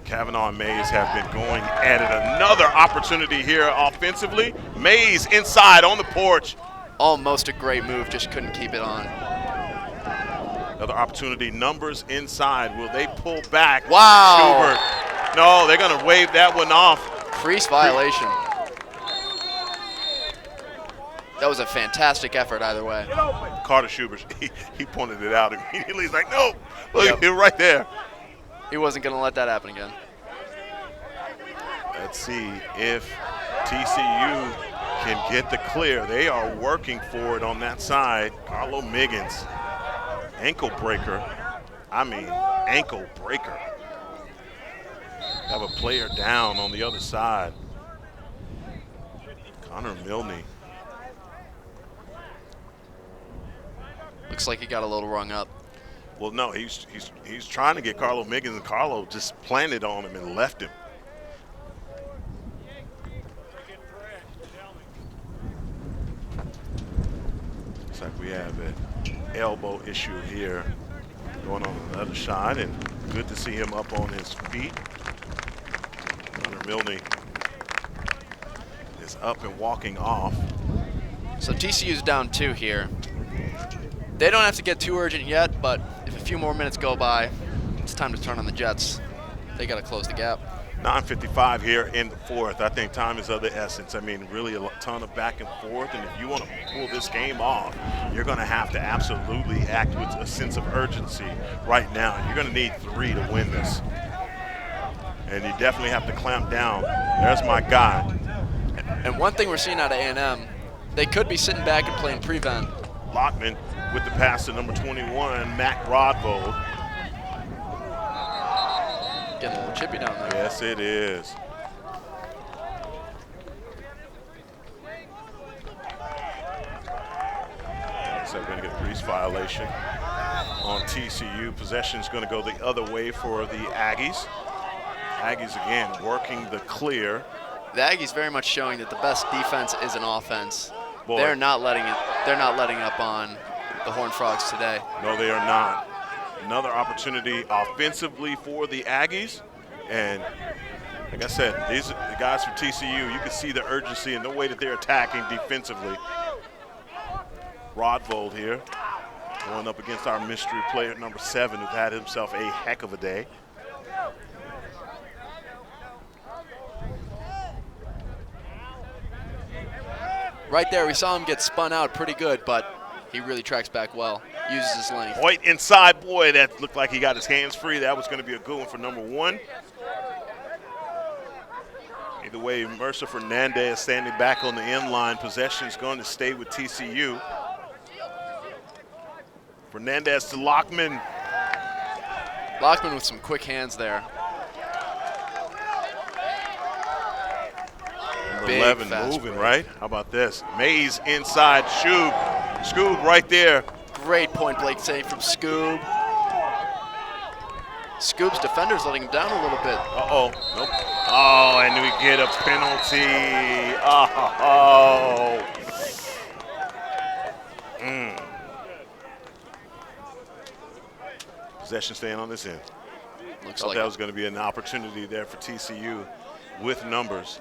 Kavanaugh and Mays have been going at it. Another opportunity here offensively. Mays inside on the porch. Almost a great move, just couldn't keep it on. Another opportunity. Numbers inside. Will they pull back? Wow. Schubert. No, they're going to wave that one off. Priest violation. That was a fantastic effort either way. Carter Schubert, he pointed it out immediately. He's like, no, look, right there. He wasn't going to let that happen again. Let's see if TCU can get the clear. They are working for it on that side. Carlo Miggins, ankle breaker. I mean, ankle breaker. Have a player down on the other side. Connor Milne. Looks like he got a little rung up. Well, no, he's trying to get Carlo Miggins, and Carlo just planted on him and left him. Looks like we have an elbow issue here going on the other side, and good to see him up on his feet. Connor Milne is up and walking off. So TCU's down 2 here. They don't have to get too urgent yet, but if a few more minutes go by, it's time to turn on the Jets. They got to close the gap. 9:55 here in the fourth. I think time is of the essence. I mean, really a ton of back and forth, and if you want to pull this game off, you're going to have to absolutely act with a sense of urgency right now. You're going to need 3 to win this. And you definitely have to clamp down. There's my guy. And one thing we're seeing out of A&M, they could be sitting back and playing prevent. Lockman with the pass to number 21, Mac Rodvold. Getting a little chippy down there. Yes, it is. So we're going to get a Priest violation on TCU. Possession's going to go the other way for the Aggies. Aggies again working the clear. The Aggies very much showing that the best defense is an offense. Boy. They're not letting up on the Horned Frogs today. No, they are not. Another opportunity offensively for the Aggies. And like I said, these are the guys from TCU. You can see the urgency and the way that they're attacking defensively. Rodvold here going up against our mystery player, number 7, who's had himself a heck of a day. Right there, we saw him get spun out pretty good, but he really tracks back well, uses his length. Hoyt inside, boy, that looked like he got his hands free. That was going to be a good one for number 1. Either way, Mercer Fernandez standing back on the end line. Possession is going to stay with TCU. Fernandez to Lockman. Lockman with some quick hands there. Number 11 moving, right? How about this? Mays inside, Scoob right there. Great point blank save from Scoob. Scoob's defender's letting him down a little bit. Uh-oh, nope. Oh, and we get a penalty. Oh. Possession staying on this end. Looks Thought like that was going to be an opportunity there for TCU with numbers.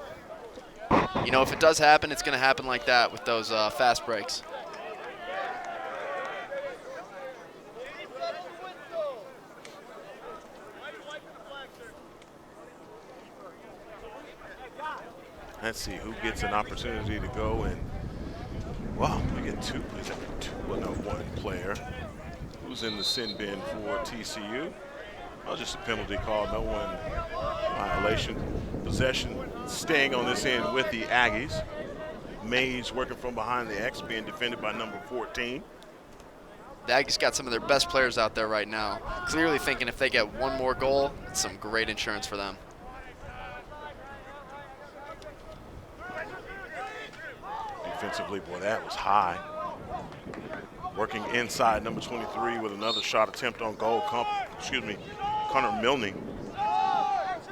You know, if it does happen, it's going to happen like that with those fast breaks. Let's see who gets an opportunity to go and, well, we get one player who's in the sin bin for TCU. Oh, just a penalty call, no one violation. Possession staying on this end with the Aggies. Mays working from behind the X, being defended by number 14. The Aggies got some of their best players out there right now, clearly thinking if they get one more goal, it's some great insurance for them. Defensively, boy, that was high. Working inside number 23 with another shot attempt on goal. Connor Milne.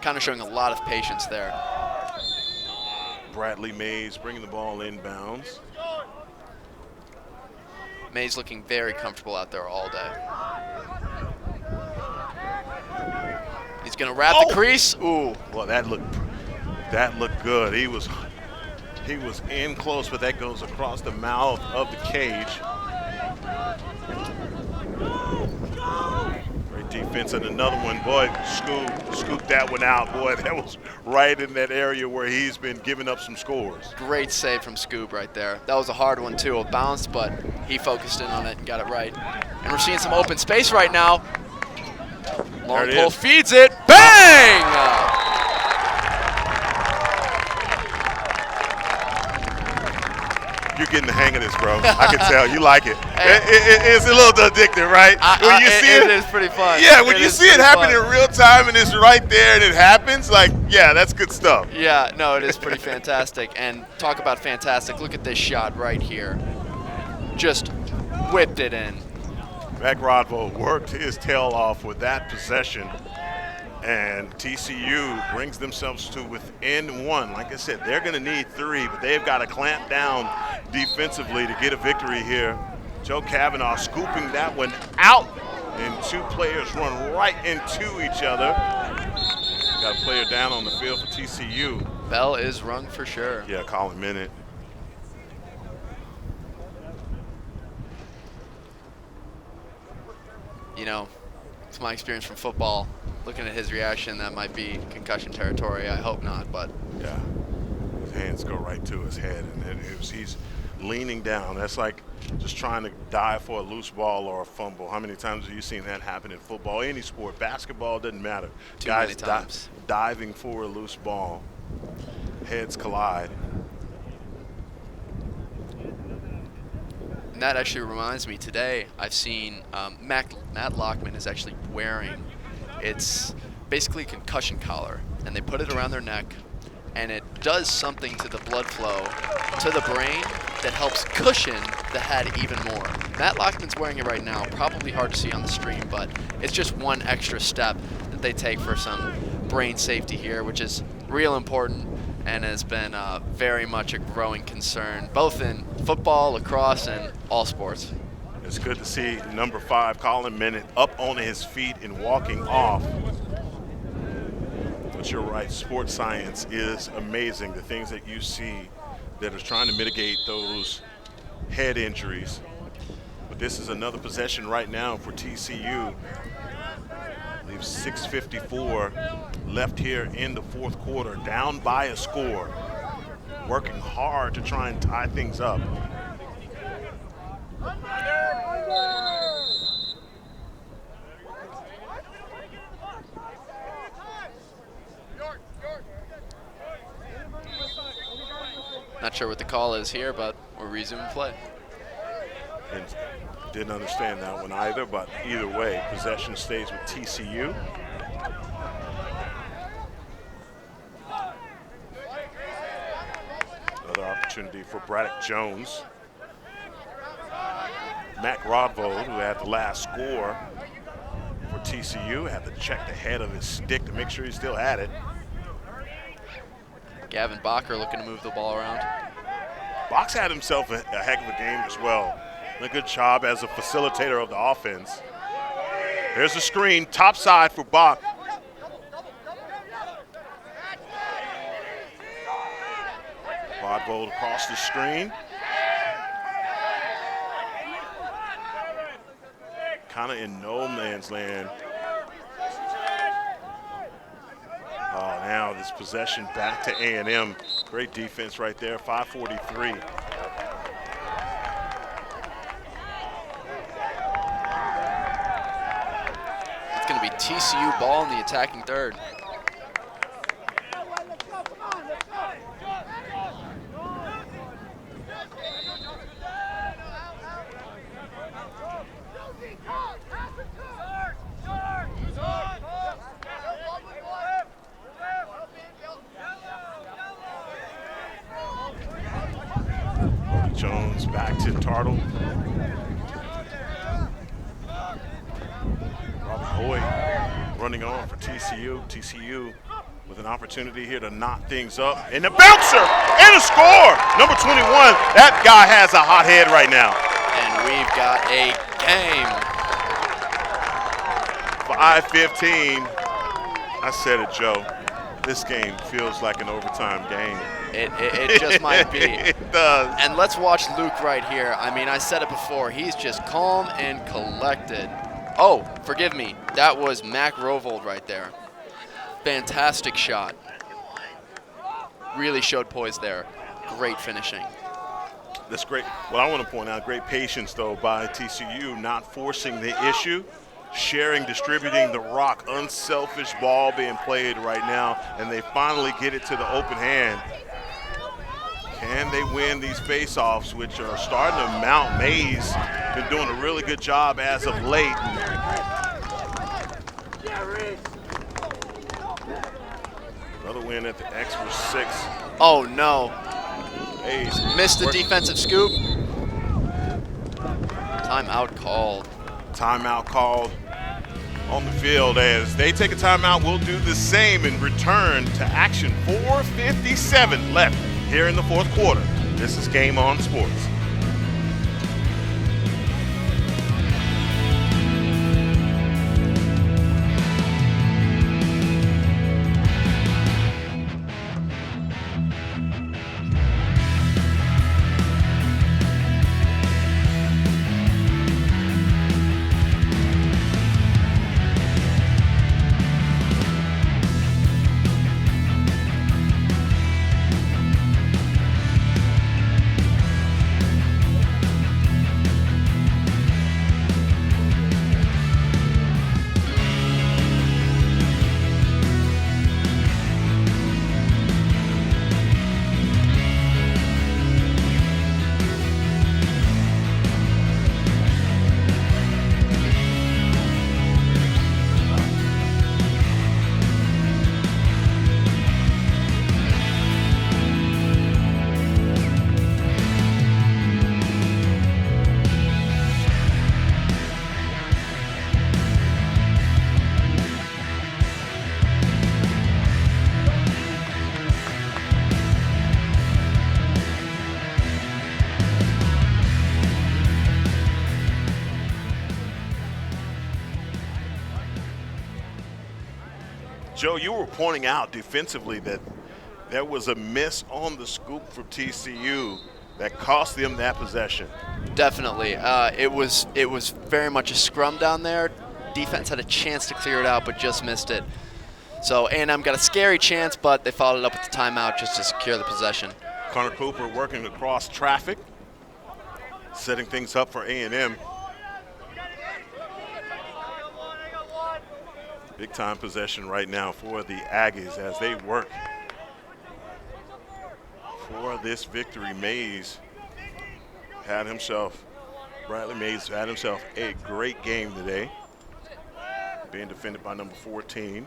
Kind of showing a lot of patience there. Bradley Mays bringing the ball inbounds. Mays looking very comfortable out there all day. He's going to wrap the crease. Ooh. Well, that looked good. He was in close, but that goes across the mouth of the cage. Great defense, and another one. Boy, scooped that one out. Boy, that was right in that area where he's been giving up some scores. Great save from Scoob right there. That was a hard one, too. It bounced, but he focused in on it and got it right. And we're seeing some open space right now. Long pole feeds it. Bang! You're getting the hang of this, bro. I can tell. You like it. It's a little addictive, right? When you see it is pretty fun. Yeah, when you see it happen in real time and it's right there and it happens, like, yeah, that's good stuff. Yeah, no, it is pretty fantastic. And talk about fantastic. Look at this shot right here. Just whipped it in. Mac Rodvo worked his tail off with that possession. And TCU brings themselves to within one. Like I said, they're going to need 3, but they've got to clamp down defensively to get a victory here. Joe Kavanaugh scooping that one out, and 2 players run right into each other. Got a player down on the field for TCU. Bell is rung for sure. Yeah, Colin Minute. You know, it's my experience from football. Looking at his reaction, that might be concussion territory. I hope not, but. Yeah, his hands go right to his head, and he's leaning down. That's like just trying to dive for a loose ball or a fumble. How many times have you seen that happen in football? Any sport, basketball, doesn't matter. Too many times. Diving for a loose ball. Heads collide. And that actually reminds me, today I've seen Matt Lockman is actually wearing, it's basically a concussion collar, and they put it around their neck, and it does something to the blood flow to the brain that helps cushion the head even more. Matt Lockman's wearing it right now, probably hard to see on the stream, but it's just one extra step that they take for some brain safety here, which is real important and has been very much a growing concern, both in football, lacrosse, and all sports. It's good to see number 5, Colin Minute, up on his feet and walking off. But you're right, sports science is amazing. The things that you see that is trying to mitigate those head injuries. But this is another possession right now for TCU. I believe 6:54 left here in the 4th quarter, down by a score. Working hard to try and tie things up. Not sure what the call is here, but we're resuming play. And didn't understand that one either, but either way, possession stays with TCU. Another opportunity for Braddock Jones. Mac Rodvo, who had the last score for TCU, had to check the head of his stick to make sure he still had it. Gavin Bacher looking to move the ball around. Box had himself a heck of a game as well. A good job as a facilitator of the offense. There's a screen, top side for Bach. Rodvold across the screen. Kind of in no man's land. Oh, now this possession back to A&M. Great defense right there, 5:43. It's going to be TCU ball in the attacking third. Jones back to Tartle. Robbie Hoy running on for TCU. TCU with an opportunity here to knot things up. And the bouncer and a score. Number 21. That guy has a hot head right now. And we've got a game. 5:15. I said it, Joe. This game feels like an overtime game. It just might be. It does. And let's watch Luke right here. I mean, I said it before. He's just calm and collected. Oh, forgive me. That was Mac Rovold right there. Fantastic shot. Really showed poise there. Great finishing. That's great. Well, I want to point out great patience, though, by TCU, not forcing the issue, sharing, distributing the rock. Unselfish ball being played right now, and they finally get it to the open hand. Can they win these face-offs, which are starting to mount? Mays been doing a really good job as of late. Another win at the X for 6. Oh, no. Mays Missed the defensive scoop. Timeout called. Timeout called on the field. As they take a timeout, we'll do the same and return to action. 4:57 left here in the fourth quarter. This is Game On Sports. Joe, you were pointing out defensively that there was a miss on the scoop for TCU that cost them that possession. Definitely. It was very much a scrum down there. Defense had a chance to clear it out, but just missed it. So A&M got a scary chance, but they followed it up with the timeout just to secure the possession. Connor Cooper working across traffic, setting things up for A&M. Big time possession right now for the Aggies as they work for this victory. Bradley Mays had himself a great game today, being defended by number 14.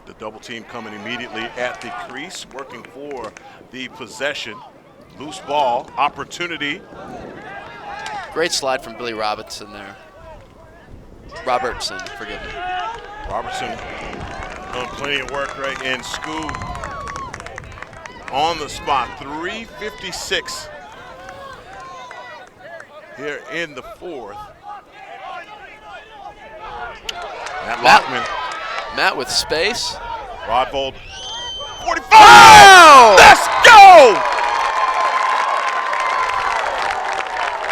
The double team coming immediately at the crease, working for the possession. Loose ball, opportunity. Great slide from Billy Robertson there. Robertson, forgive me. Robertson doing plenty of work right, and Scoob on the spot. 3:56 here in the fourth. Matt with space. Rodvold, 45. Oh! Let's go!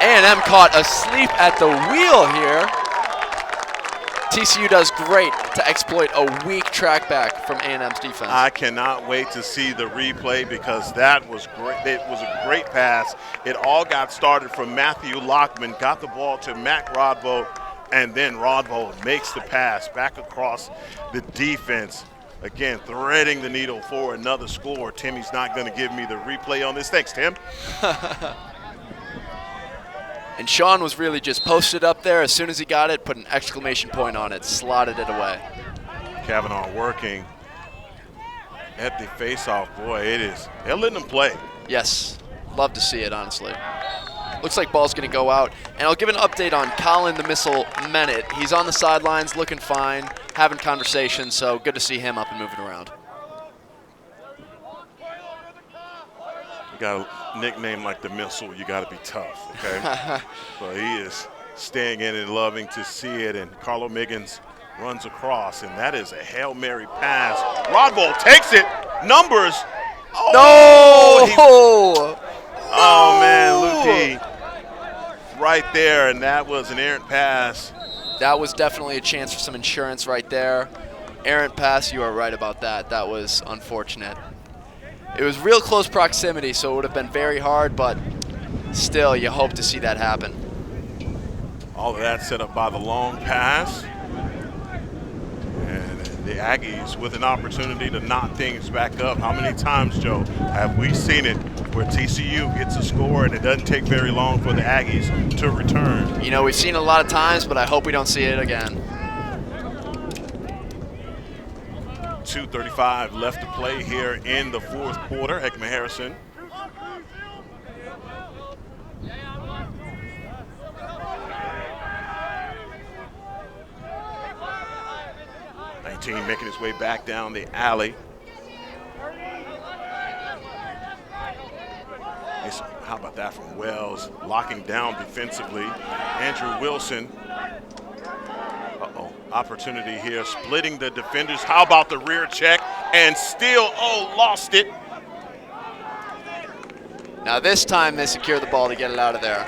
A&M caught asleep at the wheel here. TCU does great to exploit a weak track back from A&M's defense. I cannot wait to see the replay because that was great. It was a great pass. It all got started from Matthew Lockman, got the ball to Mac Rodvold, and then Rodvold makes the pass back across the defense. Again, threading the needle for another score. Timmy's not going to give me the replay on this. Thanks, Tim. And Sean was really just posted up there. As soon as he got it, put an exclamation point on it, slotted it away. Kavanaugh working. at the face-off. Boy, it is. They're letting them play. Yes. Love to see it, honestly. Looks like ball's going to go out. And I'll give an update on Colin the Missile Mennett. He's on the sidelines, looking fine, having conversations, so good to see him up and moving around. You got a nickname like the Missile, you got to be tough, okay? So he is staying in and loving to see it, and Carlo Miggins runs across, and that is a Hail Mary pass. Rodvold takes it. Numbers. Oh, no! Oh, man, Luque right there, and that was an errant pass. That was definitely a chance for some insurance right there. Errant pass, you are right about that. That was unfortunate. It was real close proximity, so it would have been very hard, but still, you hope to see that happen. All of that set up by the long pass. And the Aggies with an opportunity to knot things back up. How many times, Joe, have we seen it where TCU gets a score and it doesn't take very long for the Aggies to return? You know, we've seen it a lot of times, but I hope we don't see it again. 2:35 left to play here in the fourth quarter. Heckman Harrison. Making his way back down the alley. How about that from Wells? Locking down defensively. Andrew Wilson. Opportunity here, splitting the defenders. How about the rear check? And still, lost it. Now this time they secure the ball to get it out of there.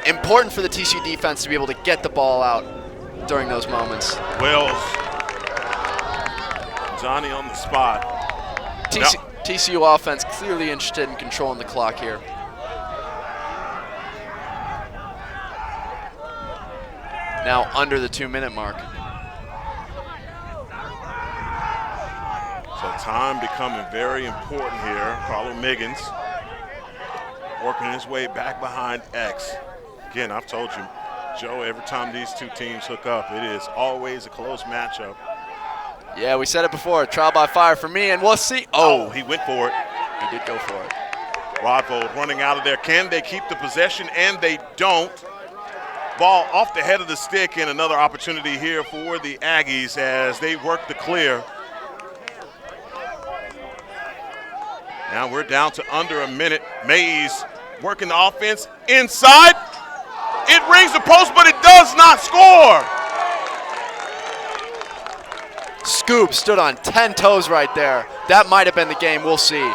Important for the TCU defense to be able to get the ball out during those moments. Wells. Johnny on the spot. TCU offense clearly interested in controlling the clock here. Now under the 2-minute mark. So time becoming very important here. Carlo Miggins working his way back behind X. Again, I've told you, Joe, every time these two teams hook up, it is always a close matchup. Yeah, we said it before, trial by fire for me, and we'll see. Oh, he went for it. He did go for it. Rodvold running out of there. Can they keep the possession? And they don't. Ball off the head of the stick, and another opportunity here for the Aggies as they work the clear. Now we're down to under a minute. Mays working the offense inside. It rings the post, but it does not score. Scoop stood on 10 toes right there. That might have been the game. We'll see.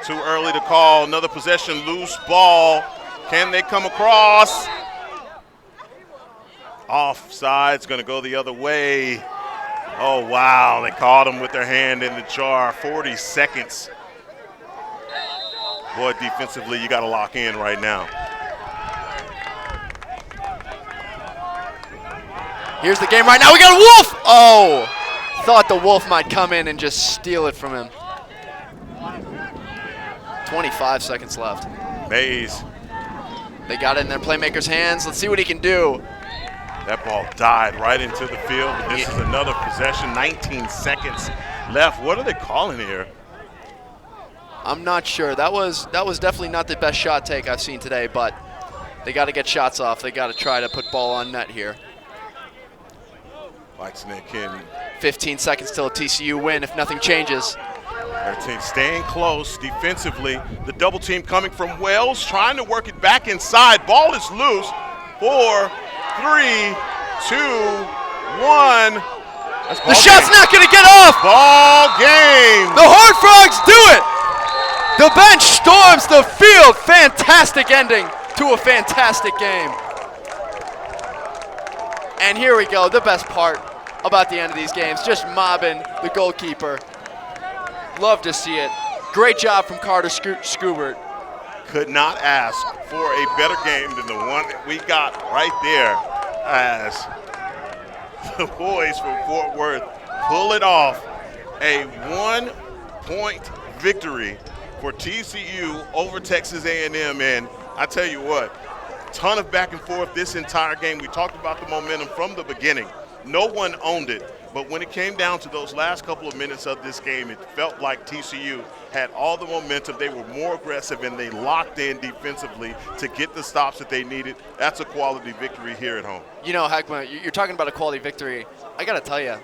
Too early to call. Another possession, loose ball. Can they come across? Offside's going to go the other way. Oh, wow. They caught him with their hand in the jar. 40 seconds. Boy, defensively, you got to lock in right now. Here's the game right now. We got a Wolf! Oh, thought the Wolf might come in and just steal it from him. 25 seconds left. Mays. They got it in their playmaker's hands. Let's see what he can do. That ball died right into the field. This is another possession. 19 seconds left. What are they calling here? I'm not sure. That was definitely not the best shot take I've seen today, but they got to get shots off. They got to try to put ball on net here. Whitesnake in. 15 seconds till a TCU win if nothing changes. Their team staying close defensively. The double team coming from Wells, trying to work it back inside. Ball is loose. 4, 3, 2, 1. The shot's not going to get off. Ball game. The Horned Frogs do it. The bench storms the field. Fantastic ending to a fantastic game. And here we go, the best part about the end of these games, just mobbing the goalkeeper. Love to see it. Great job from Carter Schubert. Could not ask for a better game than the one that we got right there as the boys from Fort Worth pull it off. A 1-point victory for TCU over Texas A&M. And I tell you what, ton of back and forth this entire game. We talked about the momentum from the beginning. No one owned it. But when it came down to those last couple of minutes of this game, it felt like TCU had all the momentum. They were more aggressive, and they locked in defensively to get the stops that they needed. That's a quality victory here at home. You know, Heckma, you're talking about a quality victory. I got to tell you,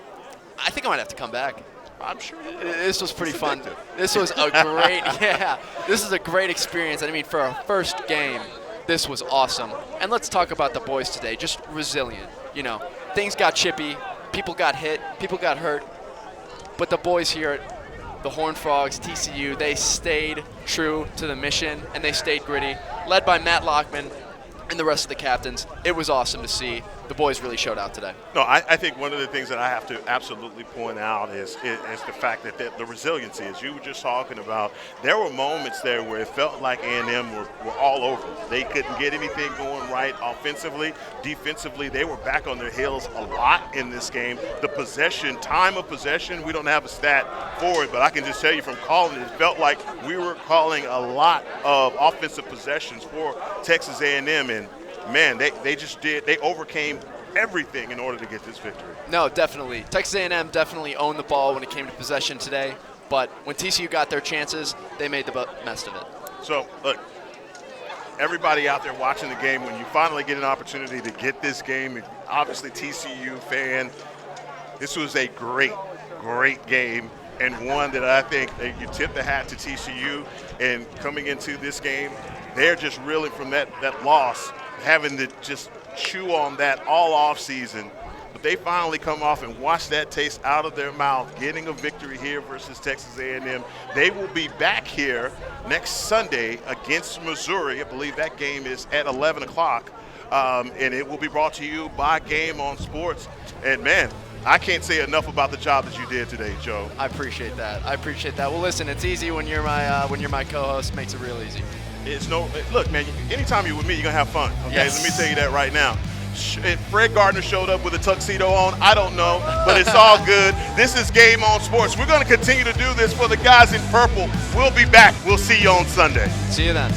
I think I might have to come back. I'm sure. This was pretty fun. This was a great, this is a great experience. I mean, for our first game, this was awesome. And let's talk about the boys today, just resilient. You know, things got chippy, people got hit, people got hurt. But the boys here at the Horned Frogs, TCU, they stayed true to the mission, and they stayed gritty, led by Matt Lockman and the rest of the captains. It was awesome to see. The boys really showed out today. No, I think one of the things that I have to absolutely point out is the fact that the resiliency, as you were just talking about, there were moments there where it felt like A&M were all over. They couldn't get anything going right offensively. Defensively, they were back on their heels a lot in this game. The possession, time of possession, we don't have a stat for it, but I can just tell you from calling it felt like we were calling a lot of offensive possessions for Texas A&M, and man, they overcame everything in order to get this victory. No, definitely. Texas A&M definitely owned the ball when it came to possession today, but when TCU got their chances, they made the best of it. So, look, everybody out there watching the game, when you finally get an opportunity to get this game, obviously TCU fan, this was a great, great game, and one that I think that you tip the hat to TCU, and coming into this game, they're just reeling from that loss, having to just chew on that all off season. But they finally come off and wash that taste out of their mouth, getting a victory here versus Texas A&M. They will be back here next Sunday against Missouri. I believe that game is at 11 o'clock, and it will be brought to you by Game on Sports. And, man, I can't say enough about the job that you did today, Joe. I appreciate that. Well, listen, it's easy when you're my co-host. Makes it real easy. Look, man, anytime you're with me, you're going to have fun. Okay, yes. Let me tell you that right now. If Fred Gardner showed up with a tuxedo on, I don't know, but it's all good. This is Game on Sports. We're going to continue to do this for the guys in purple. We'll be back. We'll see you on Sunday. See you then.